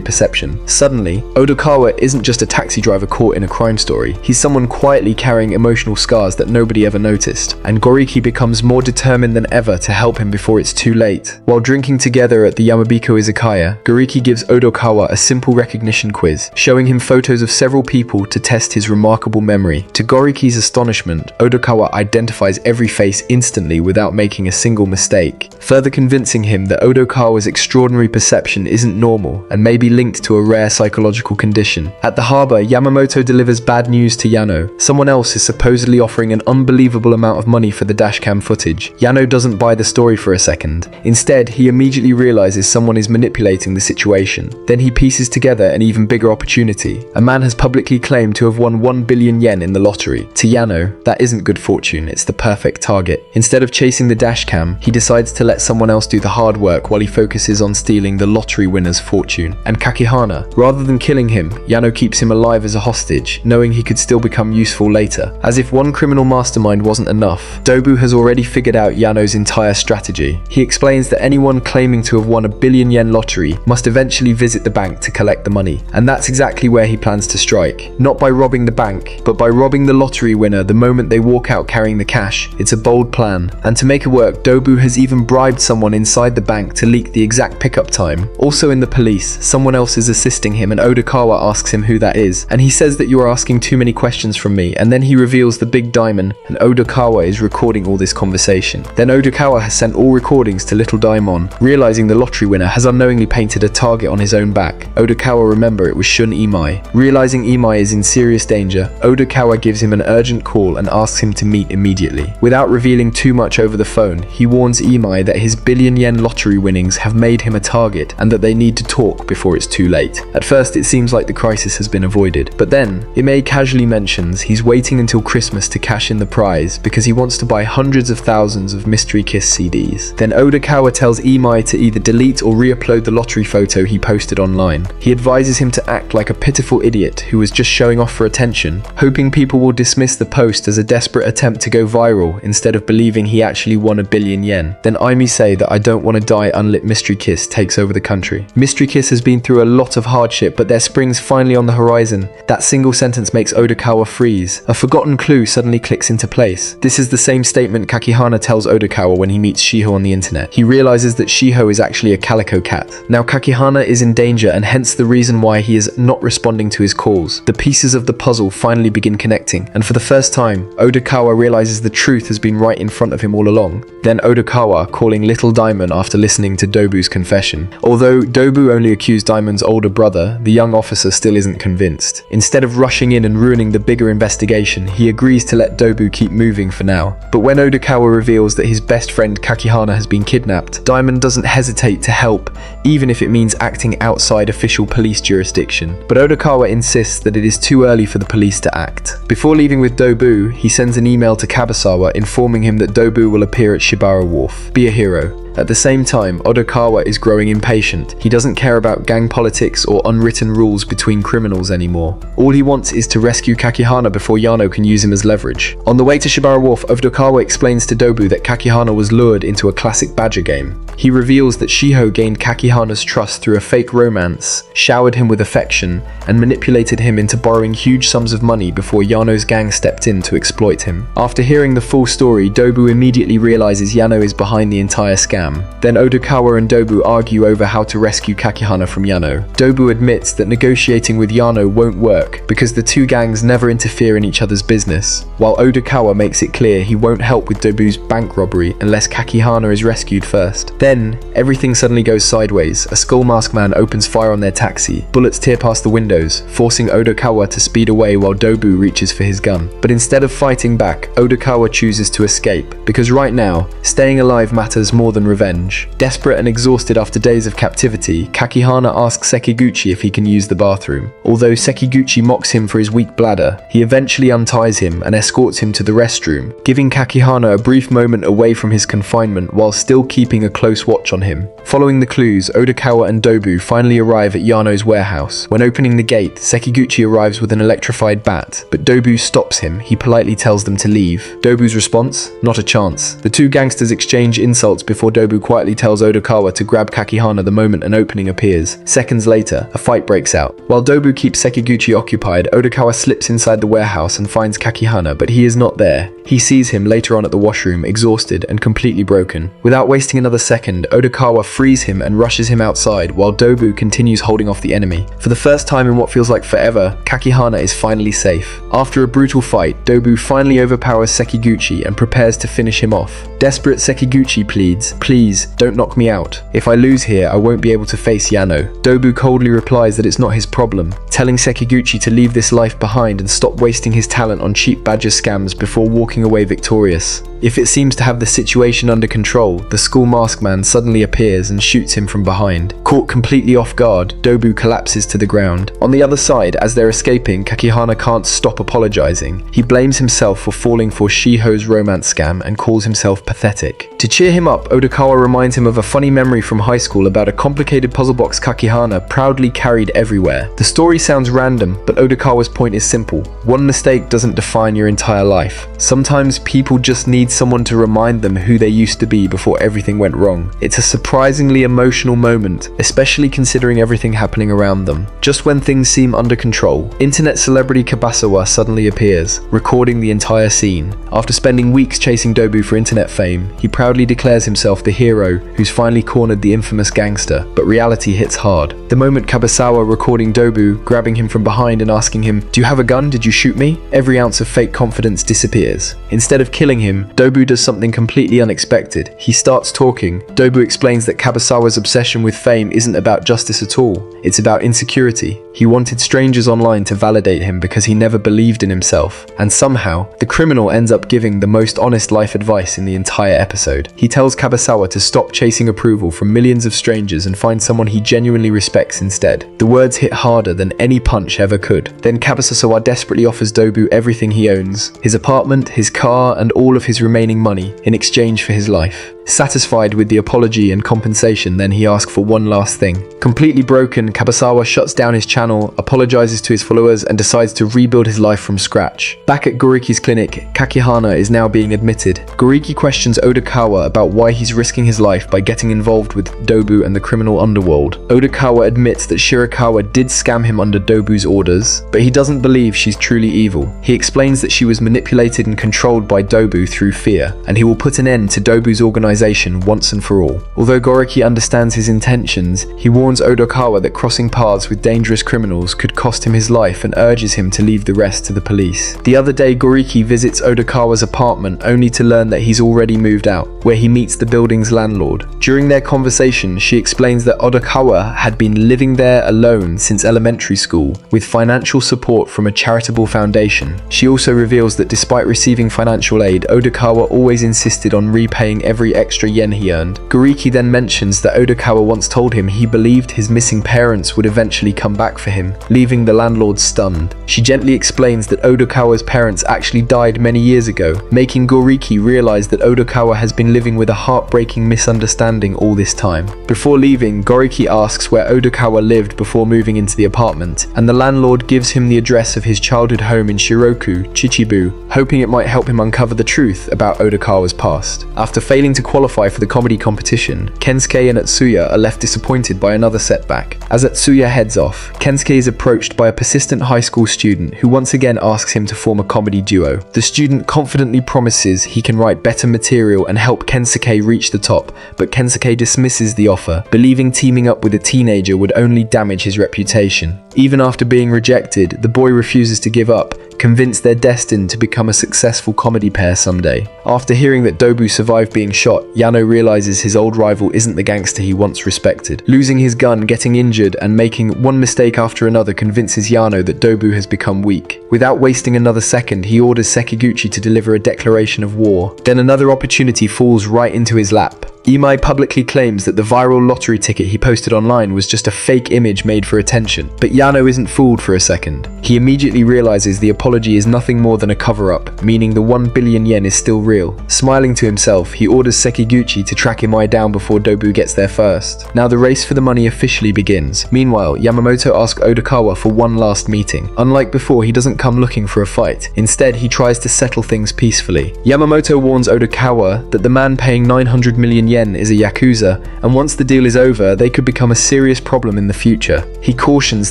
perception. Suddenly, Odokawa isn't just a taxi driver caught in a crime story, he's someone quietly carrying emotional scars that nobody ever noticed, and Goriki becomes more determined than ever to help him before it's too late. While drinking together at the Yamabiko Izakaya, Goriki gives Odokawa a simple recognition quiz, showing him photos of several people to test his remarkable memory. To Goriki's astonishment, Odokawa identifies every face instantly without making a single mistake, further convincing him that Odokawa's extraordinary perception isn't normal and may be linked to a rare psychological condition. At the harbor, Yamamoto delivers bad news to Yano. Someone else is supposedly offering an unbelievable amount of money for the dashcam footage. Yano doesn't buy the story for a second. Instead, he immediately realizes someone is manipulating the situation. Then he pieces together an even bigger opportunity. A man has publicly claimed to have won 1 billion yen in the lottery. To Yano, that isn't good fortune, it's the perfect target. Instead of chasing the dashcam, he decides to let someone else do the hard work while he focuses on stealing the lottery winner's fortune. And Kakihana, rather than killing him, Yano keeps him alive as a hostage, knowing he could still become useful later. As if one criminal mastermind wasn't enough, Dobu has already figured out Yano's entire strategy. He explains that anyone claiming to have won a 1 billion yen lottery must eventually visit the bank to collect the money. And that's exactly where he plans to strike. Not by robbing the bank, but by robbing the lottery winner the moment they walk out carrying the cash. It's a bold plan. And to make it work, Dobu has even bribed someone inside the bank to leak the exact pickup time. Also in the police, someone else is assisting him and Odokawa asks him who that is. And he says that you're asking too many questions from me, and then he reveals the big diamond and Odokawa is recording all this conversation. Then Odokawa has sent all recordings to Little Daimon, realizing the lottery winner has unknowingly painted a target on his own back. Odokawa remember it was Shun Imai. Realizing Imai is in serious danger, Odokawa gives him an urgent call and asks him to meet immediately. Without revealing too much over the phone, he warns Imai that his 1 billion yen lottery winnings have made him a target and that they need to talk before it's too late. At first it seems like the crisis has been avoided, but then Imai casually mentions he's waiting until Christmas to cash in the prize because he wants to buy hundreds of thousands of Mystery Kiss CDs. Then Odokawa tells Imai to either delete or re-upload the lottery photo he posted online. He advises him to act like a pitiful idiot who was just showing off for attention, hoping people will dismiss the post as a desperate attempt to go viral instead of believing he actually won $1 billion. Then Aimee say that I don't want to die unlit Mystery Kiss takes over the country. Mystery Kiss has been through a lot of hardship, but their spring's finally on the horizon. That single sentence makes Odokawa freeze. A forgotten clue suddenly clicks into place. This is the same statement Kakihana tells Odokawa when he meets Shiho on the internet. He realizes that Shiho is actually a calico cat. Now Kakihana is in danger, and hence the reason why he is not responding to his calls. The pieces of the puzzle finally begin connecting, and for the first time, Odokawa realizes the truth has been right in front of him all along. Then Odokawa calling Little Diamond after listening to Dobu's confession. Although Dobu only accused Diamond's older brother, the young officer still isn't convinced. Instead of rushing in and ruining the bigger investigation, he agrees to let Dobu keep moving for now. But when Odokawa reveals that his best friend Kakihana has been kidnapped, Diamond doesn't hesitate to help, even if it means acting outside official police jurisdiction. But Odokawa insists that it is too early for the police to act. Before leaving with Dobu, he sends an email to Kabasawa informing him that Dobu will appear at Shibara Wharf. Be a hero. At the same time, Odokawa is growing impatient. He doesn't care about gang politics or unwritten rules between criminals anymore. All he wants is to rescue Kakihana before Yano can use him as leverage. On the way to Shibara Wharf, Odokawa explains to Dobu that Kakihana was lured into a classic badger game. He reveals that Shiho gained Kakihana's trust through a fake romance, showered him with affection, and manipulated him into borrowing huge sums of money before Yano's gang stepped in to exploit him. After hearing the full story, Dobu immediately realizes Yano is behind the entire scam. Then Odokawa and Dobu argue over how to rescue Kakihana from Yano. Dobu admits that negotiating with Yano won't work because the two gangs never interfere in each other's business, while Odokawa makes it clear he won't help with Dobu's bank robbery unless Kakihana is rescued first. Then, everything suddenly goes sideways. A skull mask man opens fire on their taxi. Bullets tear past the windows, forcing Odokawa to speed away while Dobu reaches for his gun. But instead of fighting back, Odokawa chooses to escape, because right now, staying alive matters more than revenge. Desperate and exhausted after days of captivity, Kakihana asks Sekiguchi if he can use the bathroom. Although Sekiguchi mocks him for his weak bladder, he eventually unties him and escorts him to the restroom, giving Kakihana a brief moment away from his confinement while still keeping a close watch on him. Following the clues, Odokawa and Dobu finally arrive at Yano's warehouse. When opening the gate, Sekiguchi arrives with an electrified bat, but Dobu stops him. He politely tells them to leave. Dobu's response? Not a chance. The two gangsters exchange insults before Dobu quietly tells Odokawa to grab Kakihana the moment an opening appears. Seconds later, a fight breaks out. While Dobu keeps Sekiguchi occupied, Odokawa slips inside the warehouse and finds Kakihana, but he is not there. He sees him later on at the washroom, exhausted and completely broken. Without wasting another second, Odokawa frees him and rushes him outside, while Dobu continues holding off the enemy. For the first time in what feels like forever, Kakihana is finally safe. After a brutal fight, Dobu finally overpowers Sekiguchi and prepares to finish him off. Desperate, Sekiguchi pleads, "Please, don't knock me out. If I lose here, I won't be able to face Yano." Dobu coldly replies that it's not his problem, telling Sekiguchi to leave this life behind and stop wasting his talent on cheap badger scams before walking away victorious. If it seems to have the situation under control, the school mask man suddenly appears and shoots him from behind. Caught completely off guard, Dobu collapses to the ground. On the other side, as they're escaping, Kakihana can't stop apologizing. He blames himself for falling for Shiho's romance scam and calls himself pathetic. To cheer him up, Odokawa reminds him of a funny memory from high school about a complicated puzzle box Kakihana proudly carried everywhere. The story sounds random, but Odokawa's point is simple. One mistake doesn't define your entire life. Sometimes people just need someone to remind them who they used to be before everything went wrong. It's a surprisingly emotional moment, especially considering everything happening around them. Just when things seem under control, internet celebrity Kabasawa suddenly appears, recording the entire scene. After spending weeks chasing Dobu for internet fame, he proudly declares himself the hero who's finally cornered the infamous gangster, but reality hits hard. The moment Kabasawa recording Dobu, grabbing him from behind and asking him, "Do you have a gun? Did you shoot me?" every ounce of fake confidence disappears. Instead of killing him, Dobu does something completely unexpected. He starts talking. Dobu explains that Kabasawa's obsession with fame isn't about justice at all. It's about insecurity. He wanted strangers online to validate him because he never believed in himself. And somehow, the criminal ends up giving the most honest life advice in the entire episode. He tells Kabasawa to stop chasing approval from millions of strangers and find someone he genuinely respects instead. The words hit harder than any punch ever could. Then Kabasawa desperately offers Dobu everything he owns, his apartment, his car, and all of his remaining money in exchange for his life. Satisfied with the apology and compensation, then he asks for one last thing. Completely broken, Kabasawa shuts down his channel, apologizes to his followers, and decides to rebuild his life from scratch. Back at Goriki's clinic, Kakihana is now being admitted. Goriki questions Odokawa about why he's risking his life by getting involved with Dobu and the criminal underworld. Odokawa admits that Shirakawa did scam him under Dobu's orders, but he doesn't believe she's truly evil. He explains that she was manipulated and controlled by Dobu through fear, and he will put an end to Dobu's organization once and for all. Although Goriki understands his intentions, he warns Odokawa that crossing paths with dangerous criminals could cost him his life and urges him to leave the rest to the police. The other day, Goriki visits Odokawa's apartment only to learn that he's already moved out, where he meets the building's landlord. During their conversation, she explains that Odokawa had been living there alone since elementary school, with financial support from a charitable foundation. She also reveals that despite receiving financial aid, Odokawa always insisted on repaying every extra yen he earned. Goriki then mentions that Odokawa once told him he believed his missing parents would eventually come back for him, leaving the landlord stunned. She gently explains that Odokawa's parents actually died many years ago, making Goriki realize that Odokawa has been living with a heartbreaking misunderstanding all this time. Before leaving, Goriki asks where Odokawa lived before moving into the apartment, and the landlord gives him the address of his childhood home in Shiroku, Chichibu, hoping it might help him uncover the truth about Odokawa's past. After failing to qualify for the comedy competition, Kensuke and Atsuya are left disappointed by another setback. As Atsuya heads off, Kensuke is approached by a persistent high school student who once again asks him to form a comedy duo. The student confidently promises he can write better material and help Kensuke reach the top, but Kensuke dismisses the offer, believing teaming up with a teenager would only damage his reputation. Even after being rejected, the boy refuses to give up, convinced they're destined to become a successful comedy pair someday. After hearing that Dobu survived being shot, Yano realizes his old rival isn't the gangster he once respected. Losing his gun, getting injured, and making one mistake after another convinces Yano that Dobu has become weak. Without wasting another second, he orders Sekiguchi to deliver a declaration of war. Then another opportunity falls right into his lap. Imai publicly claims that the viral lottery ticket he posted online was just a fake image made for attention, but Yano isn't fooled for a second. He immediately realizes the apology is nothing more than a cover-up, meaning the 1 billion yen is still real. Smiling to himself, he orders Sekiguchi to track Imai down before Dobu gets there first. Now the race for the money officially begins. Meanwhile, Yamamoto asks Odokawa for one last meeting. Unlike before, he doesn't come looking for a fight. Instead, he tries to settle things peacefully. Yamamoto warns Odokawa that the man paying 900 million yen is a yakuza, and once the deal is over, they could become a serious problem in the future. He cautions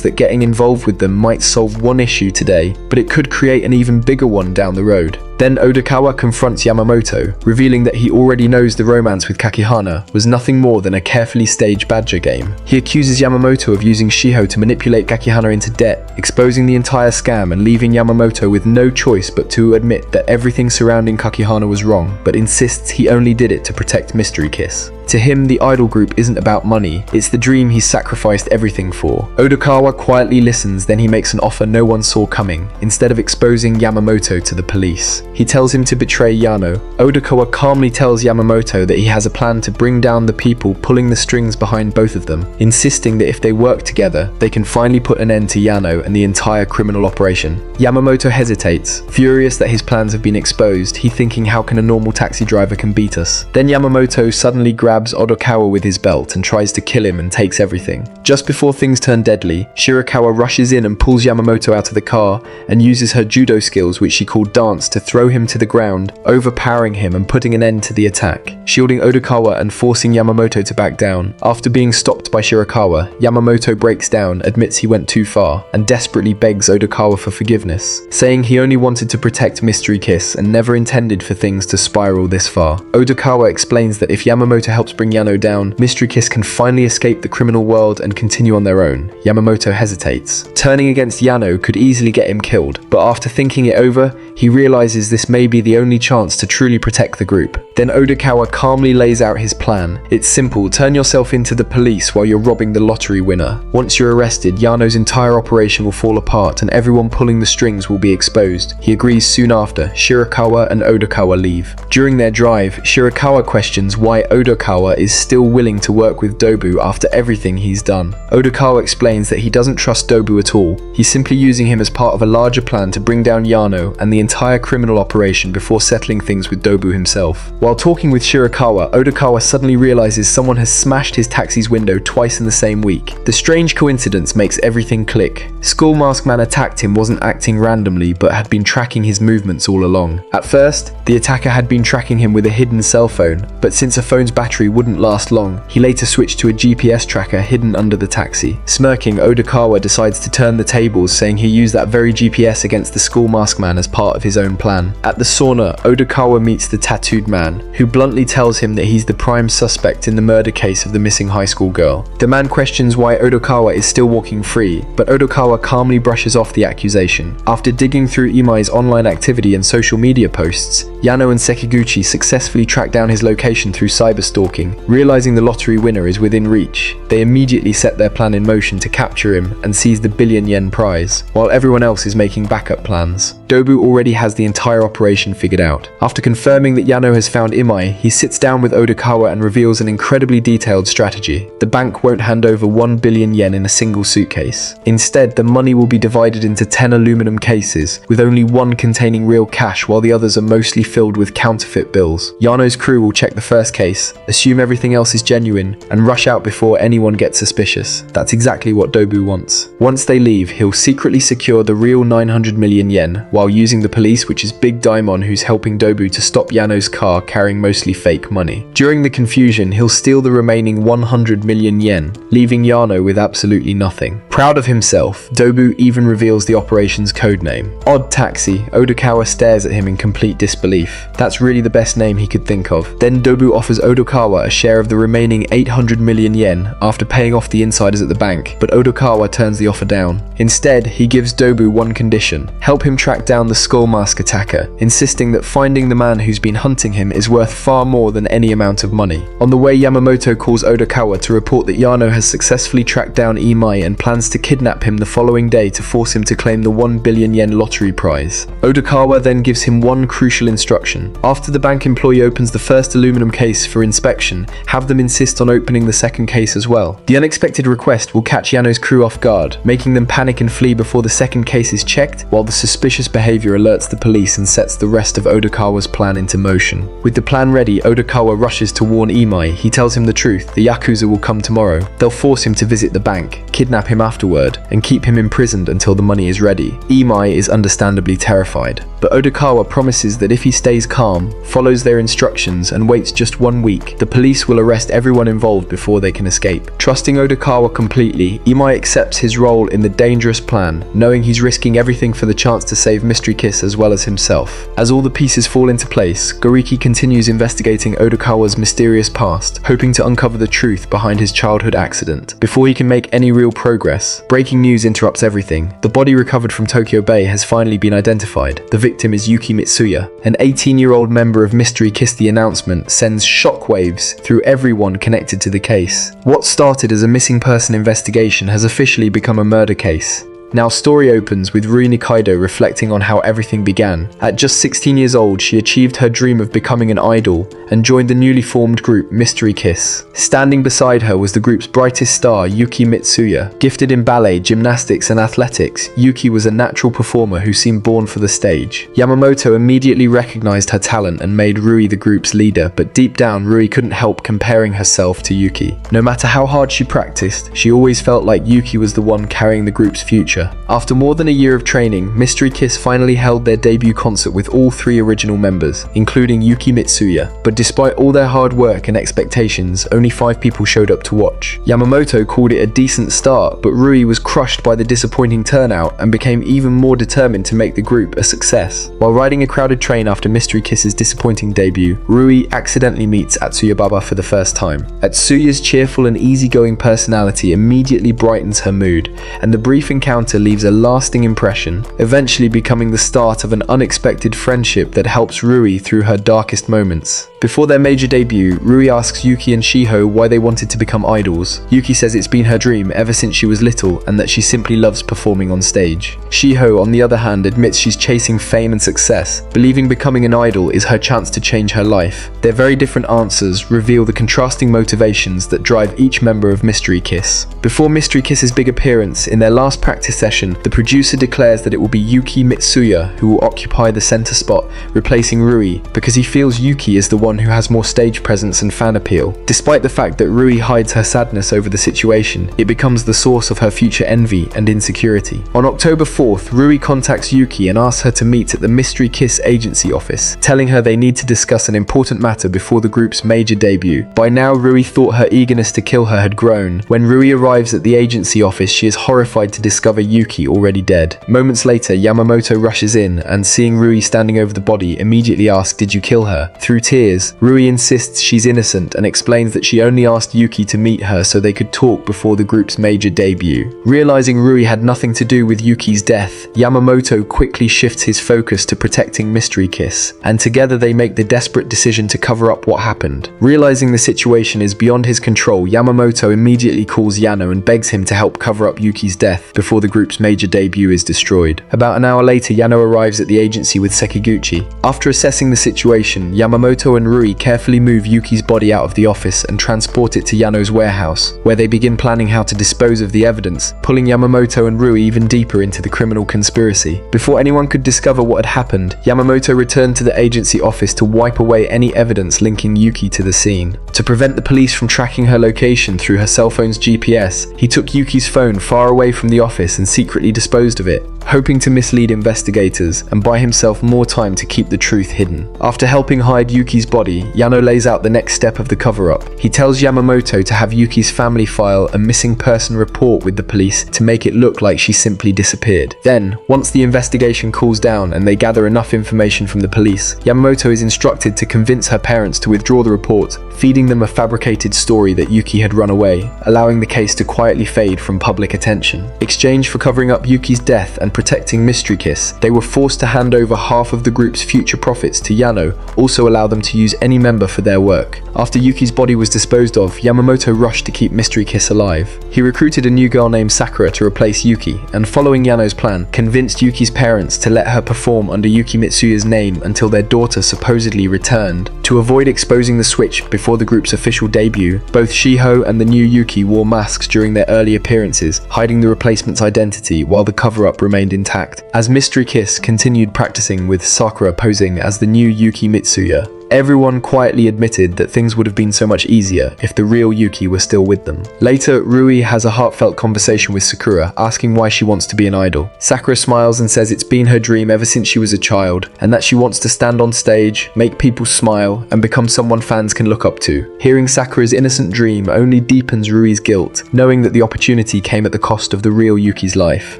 that getting involved with them might solve one issue today, but it could create an even bigger one down the road. Then Odokawa confronts Yamamoto, revealing that he already knows the romance with Kakihana was nothing more than a carefully staged badger game. He accuses Yamamoto of using Shiho to manipulate Kakihana into debt, exposing the entire scam and leaving Yamamoto with no choice but to admit that everything surrounding Kakihana was wrong, but insists he only did it to protect Mystery Kiss. To him, the idol group isn't about money, it's the dream he's sacrificed everything for. Odokawa quietly listens, then he makes an offer no one saw coming, instead of exposing Yamamoto to the police. He tells him to betray Yano. Odokawa calmly tells Yamamoto that he has a plan to bring down the people pulling the strings behind both of them, insisting that if they work together, they can finally put an end to Yano and the entire criminal operation. Yamamoto hesitates, furious that his plans have been exposed, he thinking how can a normal taxi driver can beat us. Then Yamamoto suddenly grabs Odokawa with his belt and tries to kill him and takes everything. Just before things turn deadly, Shirakawa rushes in and pulls Yamamoto out of the car and uses her judo skills, which she called dance, to throw him to the ground, overpowering him and putting an end to the attack, shielding Odokawa and forcing Yamamoto to back down. After being stopped by Shirakawa, Yamamoto breaks down, admits he went too far, and desperately begs Odokawa for forgiveness, saying he only wanted to protect Mystery Kiss and never intended for things to spiral this far. Odokawa explains that if Yamamoto helps bring Yano down, Mystery Kiss can finally escape the criminal world and continue on their own. Yamamoto hesitates. Turning against Yano could easily get him killed, but after thinking it over, he realizes this may be the only chance to truly protect the group. Then Odokawa calmly lays out his plan. It's simple, turn yourself into the police while you're robbing the lottery winner. Once you're arrested, Yano's entire operation will fall apart and everyone pulling the strings will be exposed. He agrees soon after. Shirakawa and Odokawa leave. During their drive, Shirakawa questions why Odokawa Odokawa is still willing to work with Dobu after everything he's done. Odokawa explains that he doesn't trust Dobu at all. He's simply using him as part of a larger plan to bring down Yano and the entire criminal operation before settling things with Dobu himself. While talking with Shirakawa, Odokawa suddenly realizes someone has smashed his taxi's window twice in the same week. The strange coincidence makes everything click. Skull Mask Man attacked him wasn't acting randomly, but had been tracking his movements all along. At first, the attacker had been tracking him with a hidden cell phone, but since a phone's battery wouldn't last long, he later switched to a GPS tracker hidden under the taxi. Smirking, Odokawa decides to turn the tables, saying he used that very GPS against the Skull Mask Man as part of his own plan. At the sauna, Odokawa meets the tattooed man, who bluntly tells him that he's the prime suspect in the murder case of the missing high school girl. The man questions why Odokawa is still walking free, but Odokawa calmly brushes off the accusation. After digging through Imai's online activity and social media posts, Yano and Sekiguchi successfully track down his location through cyberstalking. Realizing the lottery winner is within reach, they immediately set their plan in motion to capture him and seize the billion-yen prize, while everyone else is making backup plans. Dobu already has the entire operation figured out. After confirming that Yano has found Imai, he sits down with Odokawa and reveals an incredibly detailed strategy. The bank won't hand over 1 billion yen in a single suitcase. Instead, the money will be divided into 10 aluminum cases, with only one containing real cash while the others are mostly filled with counterfeit bills. Yano's crew will check the first case, assume everything else is genuine, and rush out before anyone gets suspicious. That's exactly what Dobu wants. Once they leave, he'll secretly secure the real 900 million yen, while using the police, which is Big Daimon, who's helping Dobu to stop Yano's car carrying mostly fake money. During the confusion, he'll steal the remaining 100 million yen, leaving Yano with absolutely nothing. Proud of himself, Dobu even reveals the operation's codename. Odd Taxi. Odokawa stares at him in complete disbelief. That's really the best name he could think of. Then Dobu offers Odokawa a share of the remaining 800 million yen after paying off the insiders at the bank, but Odokawa turns the offer down. Instead, he gives Dobu one condition: help him track down the Skull Mask attacker, insisting that finding the man who's been hunting him is worth far more than any amount of money. On the way, Yamamoto calls Odokawa to report that Yano has successfully tracked down Imai and plans to kidnap him the following day to force him to claim the 1 billion yen lottery prize. Odokawa then gives him one crucial instruction. After the bank employee opens the first aluminum case for inspection, have them insist on opening the second case as well. The unexpected request will catch Yano's crew off guard, making them panic and flee before the second case is checked, while the suspicious behavior alerts the police and sets the rest of Odokawa's plan into motion. With the plan ready, Odokawa rushes to warn Imai. He tells him the truth: the yakuza will come tomorrow. They'll force him to visit the bank, kidnap him afterward, and keep him imprisoned until the money is ready. Imai is understandably terrified, but Odokawa promises that if he stays calm, follows their instructions, and waits just 1 week, the police will arrest everyone involved before they can escape. Trusting Odokawa completely, Imai accepts his role in the dangerous plan, knowing he's risking everything for the chance to save Mystery Kiss as well as himself. As all the pieces fall into place, Goriki continues investigating Odokawa's mysterious past, hoping to uncover the truth behind his childhood accident. Before he can make any real progress, breaking news interrupts everything. The body recovered from Tokyo Bay has finally been identified. The victim is Yuki Mitsuya. An 18-year-old member of Mystery Kiss. The announcement sends shockwaves through everyone connected to the case. What started as a missing person investigation has officially become a murder case. Now, story opens with Rui Nikaido reflecting on how everything began. At just 16 years old, she achieved her dream of becoming an idol and joined the newly formed group Mystery Kiss. Standing beside her was the group's brightest star, Yuki Mitsuya. Gifted in ballet, gymnastics and athletics, Yuki was a natural performer who seemed born for the stage. Yamamoto immediately recognized her talent and made Rui the group's leader, but deep down, Rui couldn't help comparing herself to Yuki. No matter how hard she practiced, she always felt like Yuki was the one carrying the group's future. After more than a year of training, Mystery Kiss finally held their debut concert with all 3 original members, including Yuki Mitsuya. But despite all their hard work and expectations, only 5 people showed up to watch. Yamamoto called it a decent start, but Rui was crushed by the disappointing turnout and became even more determined to make the group a success. While riding a crowded train after Mystery Kiss's disappointing debut, Rui accidentally meets Atsuya Baba for the first time. Atsuya's cheerful and easygoing personality immediately brightens her mood, and the brief encounter Yamamoto leaves a lasting impression, eventually becoming the start of an unexpected friendship that helps Rui through her darkest moments. Before their major debut, Rui asks Yuki and Shiho why they wanted to become idols. Yuki says it's been her dream ever since she was little and that she simply loves performing on stage. Shiho, on the other hand, admits she's chasing fame and success, believing becoming an idol is her chance to change her life. Their very different answers reveal the contrasting motivations that drive each member of Mystery Kiss. Before Mystery Kiss's big appearance, in their last practice session, the producer declares that it will be Yuki Mitsuya who will occupy the center spot, replacing Rui, because he feels Yuki is the one who has more stage presence and fan appeal. Despite the fact that Rui hides her sadness over the situation, it becomes the source of her future envy and insecurity. On October 4th, Rui contacts Yuki and asks her to meet at the Mystery Kiss agency office, telling her they need to discuss an important matter before the group's major debut. By now, Rui thought her eagerness to kill her had grown. When Rui arrives at the agency office, she is horrified to discover Yuki already dead. Moments later, Yamamoto rushes in and, seeing Rui standing over the body, immediately asks, "Did you kill her?" Through tears, Rui insists she's innocent and explains that she only asked Yuki to meet her so they could talk before the group's major debut. Realizing Rui had nothing to do with Yuki's death, Yamamoto quickly shifts his focus to protecting Mystery Kiss, and together they make the desperate decision to cover up what happened. Realizing the situation is beyond his control, Yamamoto immediately calls Yano and begs him to help cover up Yuki's death before the group's major debut is destroyed. About an hour later, Yano arrives at the agency with Sekiguchi. After assessing the situation, Yamamoto and Rui carefully move Yuki's body out of the office and transport it to Yano's warehouse, where they begin planning how to dispose of the evidence, pulling Yamamoto and Rui even deeper into the criminal conspiracy. Before anyone could discover what had happened, Yamamoto returned to the agency office to wipe away any evidence linking Yuki to the scene. To prevent the police from tracking her location through her cell phone's GPS, he took Yuki's phone far away from the office and secretly disposed of it, hoping to mislead investigators and buy himself more time to keep the truth hidden. After helping hide Yuki's body, Yano lays out the next step of the cover-up. He tells Yamamoto to have Yuki's family file a missing person report with the police to make it look like she simply disappeared. Then, once the investigation cools down and they gather enough information from the police, Yamamoto is instructed to convince her parents to withdraw the report, feeding them a fabricated story that Yuki had run away, allowing the case to quietly fade from public attention. Exchanged for covering up Yuki's death and protecting Mystery Kiss, they were forced to hand over half of the group's future profits to Yano, also allow them to use any member for their work. After Yuki's body was disposed of, Yamamoto rushed to keep Mystery Kiss alive. He recruited a new girl named Sakura to replace Yuki, and following Yano's plan, convinced Yuki's parents to let her perform under Yuki Mitsuya's name until their daughter supposedly returned. To avoid exposing the switch before the group's official debut, both Shiho and the new Yuki wore masks during their early appearances, hiding the replacement's identity while the cover-up remained intact. As Mystery Kiss continued practicing with Sakura posing as the new Yuki Mitsuya, everyone quietly admitted that things would have been so much easier if the real Yuki were still with them. Later, Rui has a heartfelt conversation with Sakura, asking why she wants to be an idol. Sakura smiles and says it's been her dream ever since she was a child, and that she wants to stand on stage, make people smile, and become someone fans can look up to. Hearing Sakura's innocent dream only deepens Rui's guilt, knowing that the opportunity came at the cost of the real Yuki's life.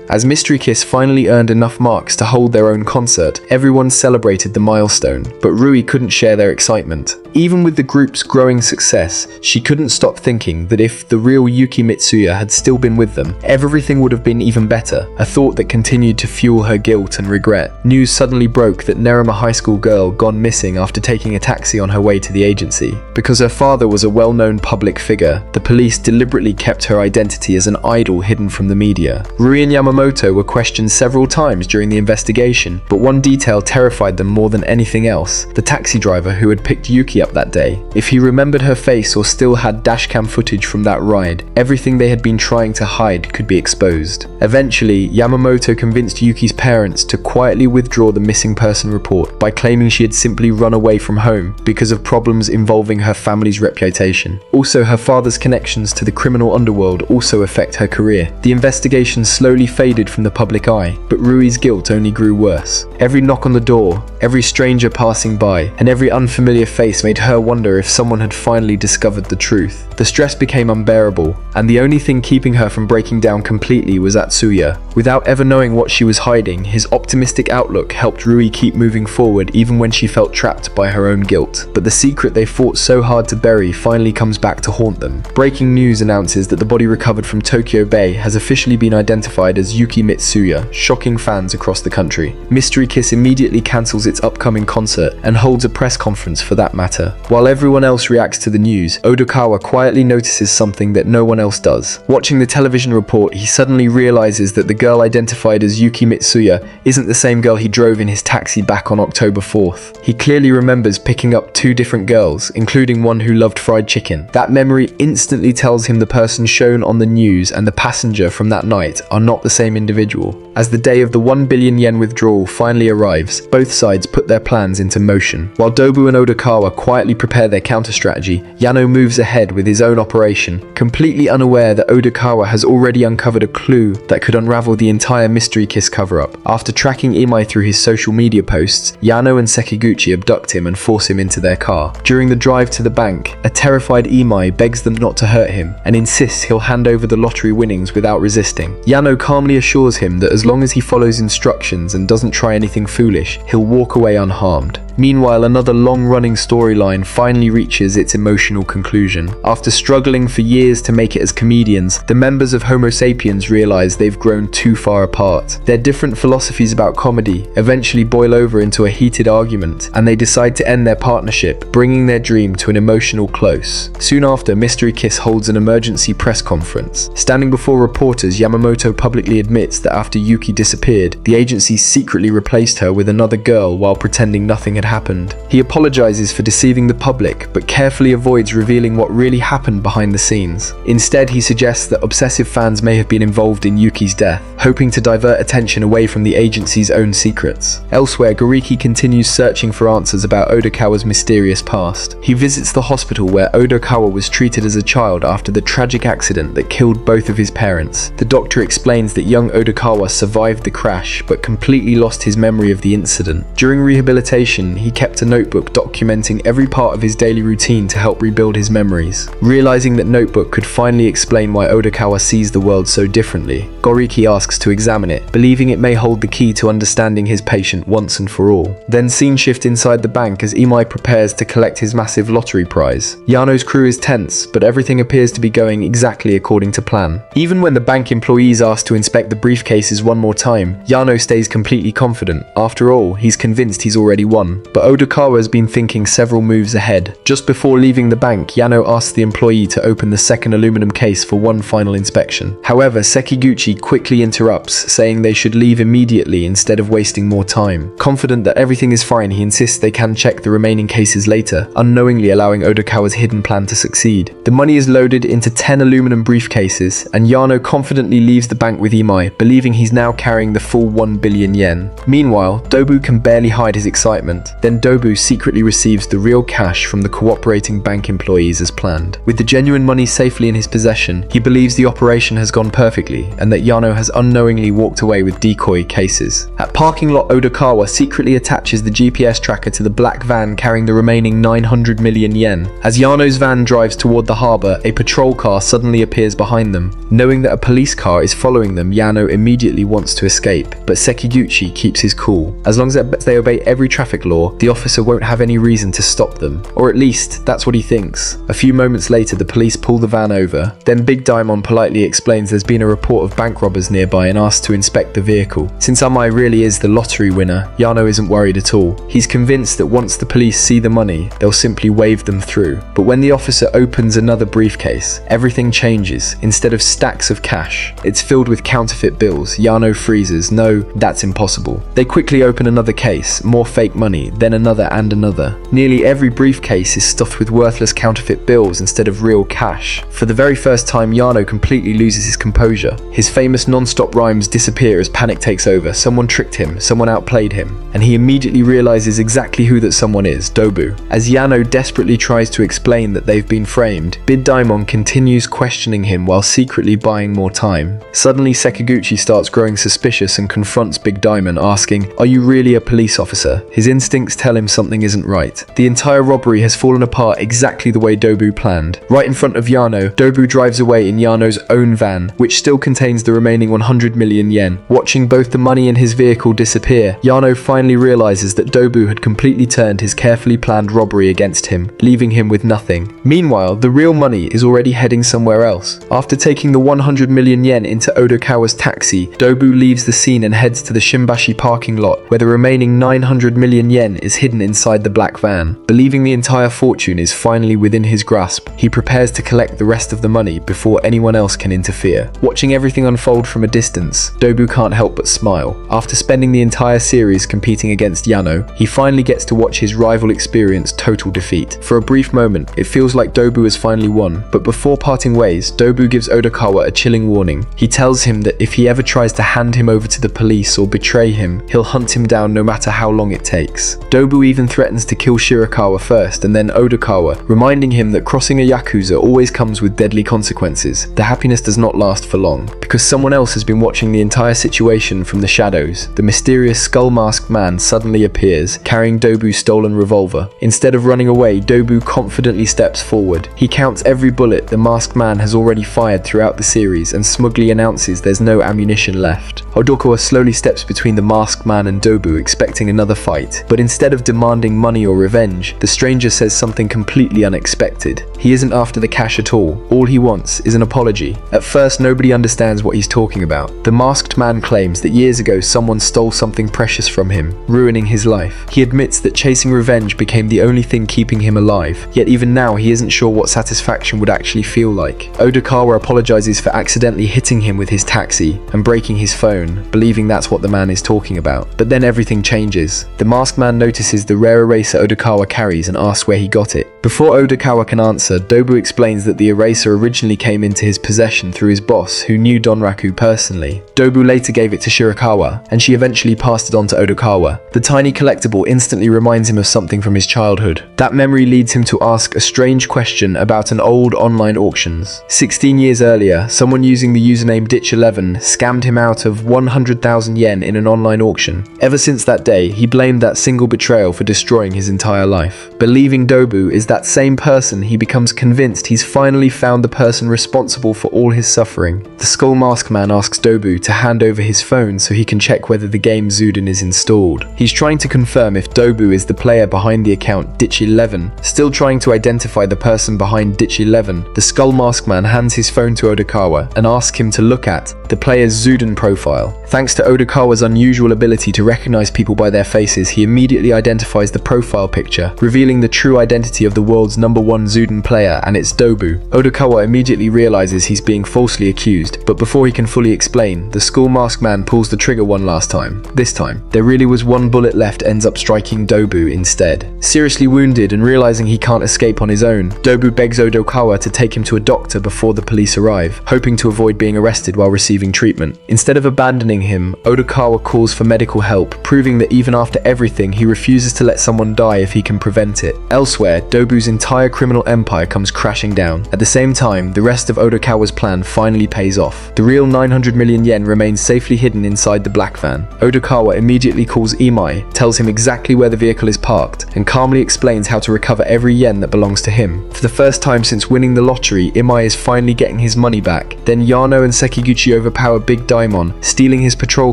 As Mystery Kiss finally earned enough marks to hold their own concert, everyone celebrated the milestone, but Rui couldn't share their excitement. Even with the group's growing success, she couldn't stop thinking that if the real Yuki Mitsuya had still been with them, everything would have been even better, a thought that continued to fuel her guilt and regret. News suddenly broke that Nerima high school girl gone missing after taking a taxi on her way to the agency. Because her father was a well-known public figure, the police deliberately kept her identity as an idol hidden from the media. Rui and Yamamoto were questioned several times during the investigation, but one detail terrified them more than anything else: the taxi driver who had picked Yuki up that day. If he remembered her face or still had dashcam footage from that ride, everything they had been trying to hide could be exposed. Eventually, Yamamoto convinced Yuki's parents to quietly withdraw the missing person report by claiming she had simply run away from home because of problems involving her family's reputation. Also, her father's connections to the criminal underworld also affect her career. The investigation slowly faded from the public eye, but Rui's guilt only grew worse. Every knock on the door, every stranger passing by, and every unfamiliar face made made her wonder if someone had finally discovered the truth. The stress became unbearable, and the only thing keeping her from breaking down completely was Atsuya. Without ever knowing what she was hiding, his optimistic outlook helped Rui keep moving forward even when she felt trapped by her own guilt. But the secret they fought so hard to bury finally comes back to haunt them. Breaking news announces that the body recovered from Tokyo Bay has officially been identified as Yuki Mitsuya, shocking fans across the country. Mystery Kiss immediately cancels its upcoming concert and holds a press conference for that matter. While everyone else reacts to the news, Odokawa quietly notices something that no one else does. Watching the television report, he suddenly realizes that the girl identified as Yuki Mitsuya isn't the same girl he drove in his taxi back on October 4th. He clearly remembers picking up two different girls, including one who loved fried chicken. That memory instantly tells him the person shown on the news and the passenger from that night are not the same individual. As the day of the 1 billion yen withdrawal finally arrives, both sides put their plans into motion. While Dobu and Odokawa quietly prepare their counter-strategy, Yano moves ahead with his own operation, completely unaware that Odokawa has already uncovered a clue that could unravel the entire Mystery Kiss cover-up. After tracking Imai through his social media posts, Yano and Sekiguchi abduct him and force him into their car. During the drive to the bank, a terrified Imai begs them not to hurt him and insists he'll hand over the lottery winnings without resisting. Yano calmly assures him that as long as he follows instructions and doesn't try anything foolish, he'll walk away unharmed. Meanwhile, another long-running storyline finally reaches its emotional conclusion. After struggling for years to make it as comedians, the members of Homo sapiens realize they've grown too far apart. Their different philosophies about comedy eventually boil over into a heated argument, and they decide to end their partnership, bringing their dream to an emotional close. Soon after, Mystery Kiss holds an emergency press conference. Standing before reporters, Yamamoto publicly admits that after Yuki disappeared, the agency secretly replaced her with another girl while pretending nothing had happened. He apologizes for deceiving the public, but carefully avoids revealing what really happened behind the scenes. Instead, he suggests that obsessive fans may have been involved in Yuki's death, hoping to divert attention away from the agency's own secrets. Elsewhere, Goriki continues searching for answers about Odokawa's mysterious past. He visits the hospital where Odokawa was treated as a child after the tragic accident that killed both of his parents. The doctor explains that young Odokawa survived the crash, but completely lost his memory of the incident. During rehabilitation, he kept a notebook documenting every part of his daily routine to help rebuild his memories. Realizing that notebook could finally explain why Odokawa sees the world so differently, Goriki asks to examine it, believing it may hold the key to understanding his patient once and for all. Then scene shift inside the bank as Imai prepares to collect his massive lottery prize. Yano's crew is tense, but everything appears to be going exactly according to plan. Even when the bank employees ask to inspect the briefcases one more time, Yano stays completely confident. After all, he's convinced he's already won. But Odokawa has been thinking several moves ahead. Just before leaving the bank, Yano asks the employee to open the second aluminum case for one final inspection. However, Sekiguchi quickly interrupts, saying they should leave immediately instead of wasting more time. Confident that everything is fine, he insists they can check the remaining cases later, unknowingly allowing Odokawa's hidden plan to succeed. The money is loaded into 10 aluminum briefcases, and Yano confidently leaves the bank with Imai, believing he's now carrying the full 1 billion yen. Meanwhile, Dobu can barely hide his excitement. Then Dobu secretly receives the real cash from the cooperating bank employees as planned. With the genuine money safely in his possession, he believes the operation has gone perfectly and that Yano has unknowingly walked away with decoy cases. At parking lot, Odokawa secretly attaches the GPS tracker to the black van carrying the remaining 900 million yen. As Yano's van drives toward the harbour, a patrol car suddenly appears behind them. Knowing that a police car is following them, Yano immediately wants to escape, but Sekiguchi keeps his cool. As long as they obey every traffic law, the officer won't have any reason to stop them. Or at least, that's what he thinks. A few moments later, the police pull the van over. Then Big Daimon politely explains there's been a report of bank robbers nearby and asks to inspect the vehicle. Since Imai really is the lottery winner, Yano isn't worried at all. He's convinced that once the police see the money, they'll simply wave them through. But when the officer opens another briefcase, everything changes. Instead of stacks of cash, it's filled with counterfeit bills. Yano freezes. No, that's impossible. They quickly open another case, more fake money, then another and another. Nearly every briefcase is stuffed with worthless counterfeit bills instead of real cash. For the very first time, Yano completely loses his composure. His famous non-stop rhymes disappear as panic takes over. Someone tricked him, someone outplayed him, and he immediately realizes exactly who that someone is, Dobu. As Yano desperately tries to explain that they've been framed, Big Daimon continues questioning him while secretly buying more time. Suddenly, Sekiguchi starts growing suspicious and confronts Big Daimon, asking, "Are you really a police officer?" His instinct instincts tell him something isn't right. The entire robbery has fallen apart exactly the way Dobu planned. Right in front of Yano, Dobu drives away in Yano's own van, which still contains the remaining 100 million yen. Watching both the money in his vehicle disappear, Yano finally realizes that Dobu had completely turned his carefully planned robbery against him, leaving him with nothing. Meanwhile, the real money is already heading somewhere else. After taking the 100 million yen into Odokawa's taxi, Dobu leaves the scene and heads to the Shimbashi parking lot, where the remaining 900 million yen is hidden inside the black van. Believing the entire fortune is finally within his grasp, he prepares to collect the rest of the money before anyone else can interfere. Watching everything unfold from a distance, Dobu can't help but smile. After spending the entire series competing against Yano, he finally gets to watch his rival experience total defeat. For a brief moment, it feels like Dobu has finally won, but before parting ways, Dobu gives Odokawa a chilling warning. He tells him that if he ever tries to hand him over to the police or betray him, he'll hunt him down no matter how long it takes. Dobu even threatens to kill Shirakawa first and then Odokawa, reminding him that crossing a yakuza always comes with deadly consequences. The happiness does not last for long, because someone else has been watching the entire situation from the shadows. The mysterious skull-masked man suddenly appears, carrying Dobu's stolen revolver. Instead of running away, Dobu confidently steps forward. He counts every bullet the masked man has already fired throughout the series and smugly announces there's no ammunition left. Odokawa slowly steps between the masked man and Dobu, expecting another fight, but instead of demanding money or revenge, the stranger says something completely unexpected. He isn't after the cash at all he wants is an apology. At first, nobody understands what he's talking about. The masked man claims that years ago someone stole something precious from him, ruining his life. He admits that chasing revenge became the only thing keeping him alive, yet even now he isn't sure what satisfaction would actually feel like. Odokawa apologizes for accidentally hitting him with his taxi and breaking his phone, believing that's what the man is talking about. But then everything changes. The masked man notices the rare eraser Odokawa carries and asks where he got it. Before Odokawa can answer, Dobu explains that the eraser originally came into his possession through his boss, who knew Donraku personally. Dobu later gave it to Shirakawa, and she eventually passed it on to Odokawa. The tiny collectible instantly reminds him of something from his childhood. That memory leads him to ask a strange question about an old online auctions. 16 years earlier, someone using the username Ditch11 scammed him out of 100,000 yen in an online auction. Ever since that day, he blamed that single betrayal for destroying his entire life. Believing Dobu is that same person, he becomes convinced he's finally found the person responsible for all his suffering. The Skull Mask Man asks Dobu to hand over his phone so he can check whether the game Zuden is installed. He's trying to confirm if Dobu is the player behind the account Ditch11. Still trying to identify the person behind Ditch11, the Skull Mask Man hands his phone to Odokawa and asks him to look at the player's Zuden profile. Thanks to Odokawa's unusual ability to recognize people by their faces, he immediately identifies the profile picture, revealing the true identity of the world's #1 Zuden player, and it's Dobu. Odokawa immediately realizes he's being falsely accused, but before he can fully explain, the Skull Mask Man pulls the trigger one last time. This time, there really was one bullet left, ends up striking Dobu instead. Seriously wounded and realizing he can't escape on his own, Dobu begs Odokawa to take him to a doctor before the police arrive, hoping to avoid being arrested while receiving treatment. Instead of abandoning him, Odokawa calls for medical help, proving that even after everything, he refuses to let someone die if he can prevent it. Elsewhere, Dobu's entire criminal empire comes crashing down. At the same time, the rest of Odokawa's plan finally pays off. The real 900 million yen remains safely hidden inside the black van. Odokawa immediately calls Imai, tells him exactly where the vehicle is parked, and calmly explains how to recover every yen that belongs to him. For the first time since winning the lottery, Imai is finally getting his money back. Then Yano and Sekiguchi overpower Big Daimon, stealing his patrol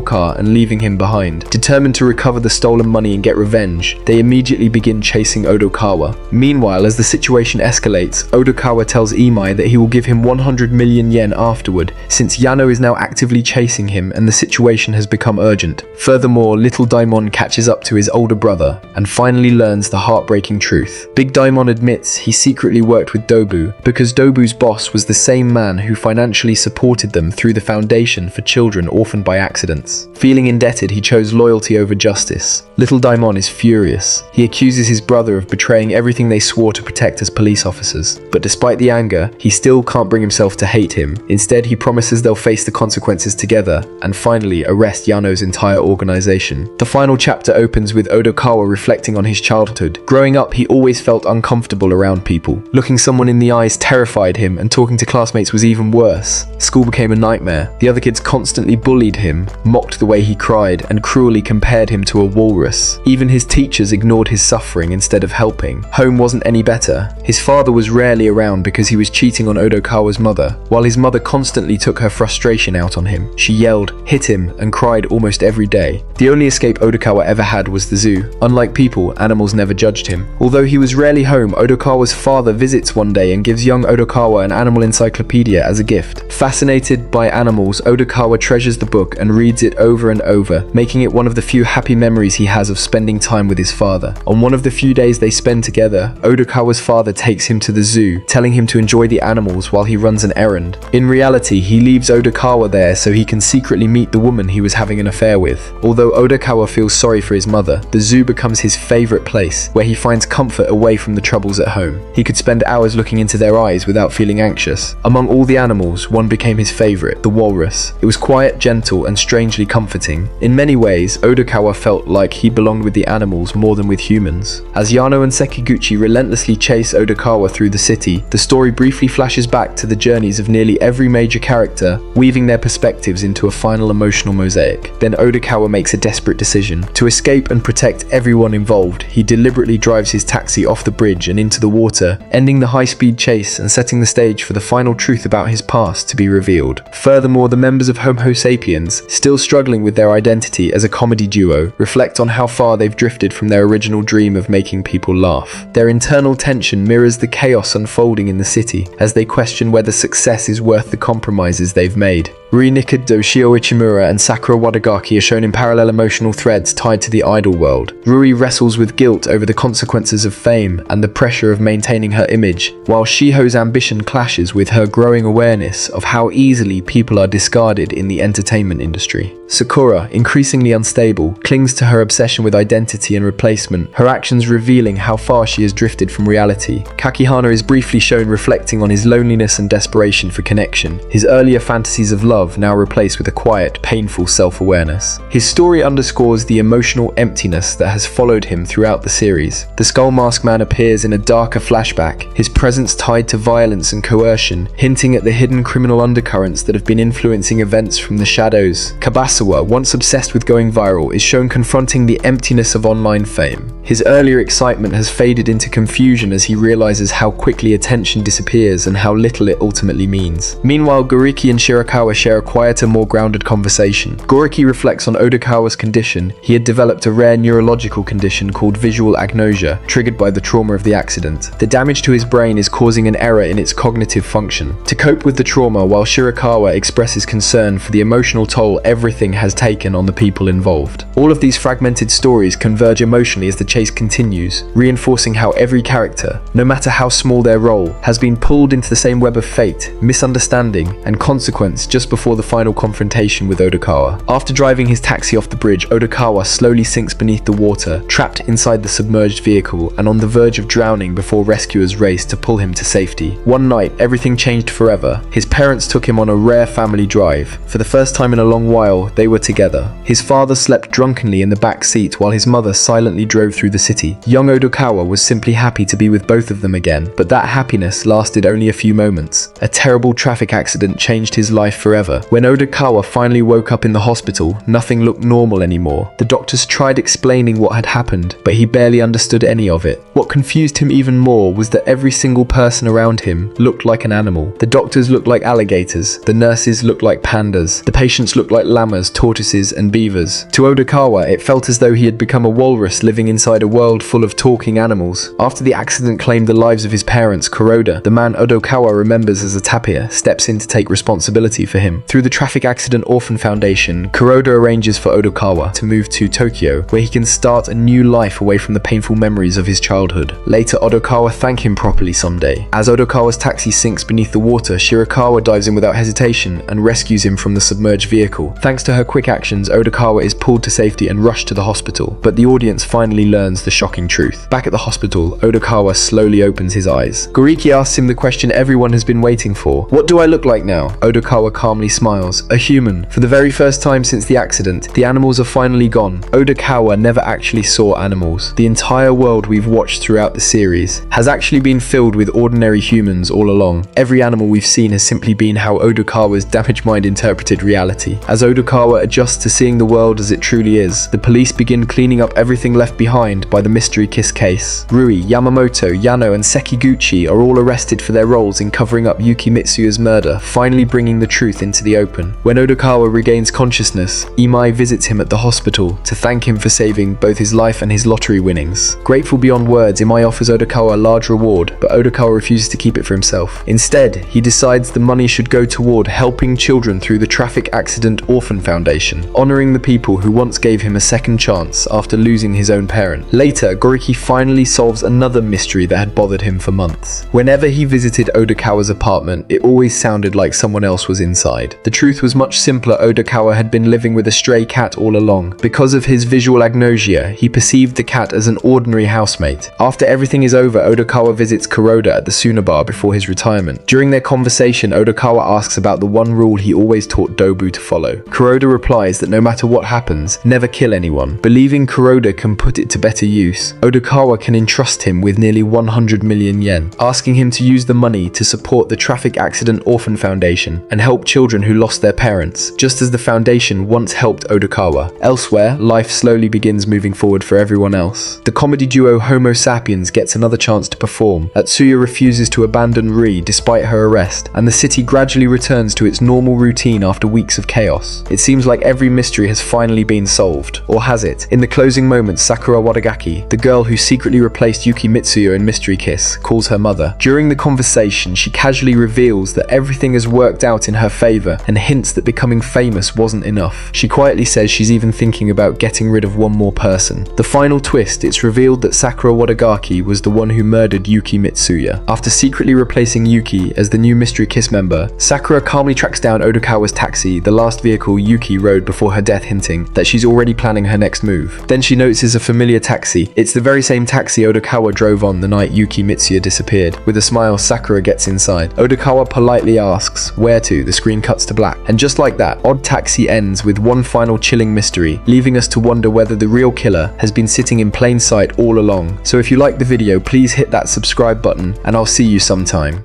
car and leaving him behind. Determined to recover the stolen money and get revenge, they immediately begin chasing Odokawa. Meanwhile, as the situation escalates, Odokawa tells Imai that he will give him 100 million yen afterward, since Yano is now actively chasing him and the situation has become urgent. Furthermore, little Daimon catches up to his older brother and finally learns the heartbreaking truth. Big Daimon admits he secretly worked with Dobu because Dobu's boss was the same man who financially supported them through the foundation for children orphaned by accidents. Feeling indebted, he chose loyalty over justice. Little Daimon is furious. He accuses his brother of betraying everything they swore to protect as police officers. But despite the anger, he still can't bring himself to hate him. Instead, he promises they'll face the consequences together and finally arrest Yano's entire organization. The final chapter opens with Odokawa reflecting on his childhood. Growing up, he always felt uncomfortable around people. Looking someone in the eyes terrified him, and talking to classmates was even worse. School became a nightmare. The other kids constantly bullied him, mocked the way he cried, and cruelly compared him to a walrus. Even his teachers ignored his suffering instead of helping. Home wasn't any better. His father was rarely around because he was cheating on Odokawa's mother, while his mother constantly took her frustration out on him. She yelled, hit him, and cried almost every day. The only escape Odokawa ever had was the zoo. Unlike people, animals never judged him. Although he was rarely home, Odokawa's father visits one day and gives young Odokawa an animal encyclopedia as a gift. Fascinated by animals, Odokawa treasures the book and reads it over and over, making it one of the few happy memories he has of spending time with his father. On one of the few days they spend together, Odokawa's father takes him to the zoo, telling him to enjoy the animals while he runs an errand. In reality, he leaves Odokawa there so he can secretly meet the woman he was having an affair with. Although Odokawa feels sorry for his mother, the zoo becomes his favorite place, where he finds comfort away from the troubles at home. He could spend hours looking into their eyes without feeling anxious. Among all the animals, one became his favorite, the walrus. It was quiet, gentle, and strangely comforting. In many ways, Odokawa felt like he belonged with the animals more than with humans. As Yano and Sekiguchi relentlessly chase Odokawa through the city, the story briefly flashes back to the journeys of nearly every major character, weaving their perspectives into a final emotional mosaic. Then Odokawa makes a desperate decision. To escape and protect everyone involved, he deliberately drives his taxi off the bridge and into the water, ending the high-speed chase and setting the stage for the final truth about his past to be revealed. Furthermore, the members of Homo sapiens, still struggling with their identity as a comedy duo, reflect on how far they've drifted from their original dream of making people laugh. Their internal tension mirrors the chaos unfolding in the city, as they question whether success is worth the compromises they've made. Rui Nikado, Shio Ichimura, and Sakura Wadagaki are shown in parallel emotional threads tied to the idol world. Rui wrestles with guilt over the consequences of fame and the pressure of maintaining her image, while Shiho's ambition clashes with her growing awareness of how easily people are discarded in the entertainment industry. Sakura, increasingly unstable, clings to her obsession with identity and replacement, her actions revealing how far she has drifted from reality. Kakihana is briefly shown reflecting on his loneliness and desperation for connection, his earlier fantasies of love now replaced with a quiet, painful self-awareness. His story underscores the emotional emptiness that has followed him throughout the series. The Skull Mask Man appears in a darker flashback, his presence tied to violence and coercion, hinting at the hidden criminal undercurrents that have been influencing events from the shadows. Kabasawa, once obsessed with going viral, is shown confronting the emptiness of online fame. His earlier excitement has faded into confusion as he realizes how quickly attention disappears and how little it ultimately means. Meanwhile, Goriki and Shirakawa share a quieter, more grounded conversation. Goriki reflects on Odokawa's condition. He had developed a rare neurological condition called visual agnosia, triggered by the trauma of the accident. The damage to his brain is causing an error in its cognitive function. To cope with the trauma, while Shirakawa expresses concern for the emotional toll everything has taken on the people involved. All of these fragmented stories converge emotionally as the chase continues, reinforcing how every character, no matter how small their role, has been pulled into the same web of fate, misunderstanding, and consequence just before the final confrontation with Odokawa. After driving his taxi off the bridge, Odokawa slowly sinks beneath the water, trapped inside the submerged vehicle and on the verge of drowning before rescuers race to pull him to safety. One night, everything changed forever. His parents took him on a rare family drive. For the first time in a long while, they were together. His father slept drunkenly in the back seat while his mother silently drove through the city. Young Odokawa was simply happy to be with both of them again, but that happiness lasted only a few moments. A terrible traffic accident changed his life forever. When Odokawa finally woke up in the hospital, nothing looked normal anymore. The doctors tried explaining what had happened, but he barely understood any of it. What confused him even more was that every single person around him looked like an animal. The doctors looked like alligators, the nurses looked like pandas, the patients looked like llamas, tortoises, and beavers. To Odokawa, it felt as though he had become a walrus living inside a world full of talking animals. After the accident claimed the lives of his parents, Kuroda, the man Odokawa remembers as a tapir, steps in to take responsibility for him. Through the Traffic Accident Orphan Foundation, Kuroda arranges for Odokawa to move to Tokyo, where he can start a new life away from the painful memories of his childhood. Later, Odokawa thank him properly someday. As Odokawa's taxi sinks beneath the water, Shirakawa dives in without hesitation and rescues him from the submerged vehicle. Thanks to her quick actions, Odokawa is pulled to safety and rushed to the hospital, but the audience finally learns learns the shocking truth. Back at the hospital, Odokawa slowly opens his eyes. Goriki asks him the question everyone has been waiting for. What do I look like now? Odokawa calmly smiles. A human. For the very first time since the accident, the animals are finally gone. Odokawa never actually saw animals. The entire world we've watched throughout the series has actually been filled with ordinary humans all along. Every animal we've seen has simply been how Odokawa's damaged mind interpreted reality. As Odokawa adjusts to seeing the world as it truly is, the police begin cleaning up everything left behind by the mystery kiss case. Rui, Yamamoto, Yano, and Sekiguchi are all arrested for their roles in covering up Yuki Mitsuya's murder, finally bringing the truth into the open. When Odokawa regains consciousness, Imai visits him at the hospital to thank him for saving both his life and his lottery winnings. Grateful beyond words, Imai offers Odokawa a large reward, but Odokawa refuses to keep it for himself. Instead, he decides the money should go toward helping children through the Traffic Accident Orphan Foundation, honoring the people who once gave him a second chance after losing his own parent. Later, Goriki finally solves another mystery that had bothered him for months. Whenever he visited Odokawa's apartment, it always sounded like someone else was inside. The truth was much simpler. Odokawa had been living with a stray cat all along. Because of his visual agnosia, he perceived the cat as an ordinary housemate. After everything is over, Odokawa visits Kuroda at the Sunabar before his retirement. During their conversation, Odokawa asks about the one rule he always taught Dobu to follow. Kuroda replies that no matter what happens, never kill anyone. Believing Kuroda can put it to better use, Odokawa can entrust him with nearly 100 million yen, asking him to use the money to support the Traffic Accident Orphan Foundation and help children who lost their parents, just as the foundation once helped Odokawa. Elsewhere, life slowly begins moving forward for everyone else. The comedy duo Homo Sapiens gets another chance to perform. Atsuya refuses to abandon Ri despite her arrest, and the city gradually returns to its normal routine after weeks of chaos. It seems like every mystery has finally been solved. Or has it? In the closing moments, Sakura Wadagaki, the girl who secretly replaced Yuki Mitsuya in Mystery Kiss, calls her mother. During the conversation, she casually reveals that everything has worked out in her favor and hints that becoming famous wasn't enough. She quietly says she's even thinking about getting rid of one more person. The final twist, it's revealed that Sakura Wadagaki was the one who murdered Yuki Mitsuya. After secretly replacing Yuki as the new Mystery Kiss member, Sakura calmly tracks down Odokawa's taxi, the last vehicle Yuki rode before her death, hinting that she's already planning her next move. Then she notices a familiar taxi. It's the very same taxi Odokawa drove on the night Yuki Mitsuya disappeared. With a smile, Sakura gets inside. Odokawa politely asks where to. The screen cuts to black. And just like that, Odd Taxi ends with one final chilling mystery, leaving us to wonder whether the real killer has been sitting in plain sight all along. So if you like the video, please hit that subscribe button, and I'll see you sometime.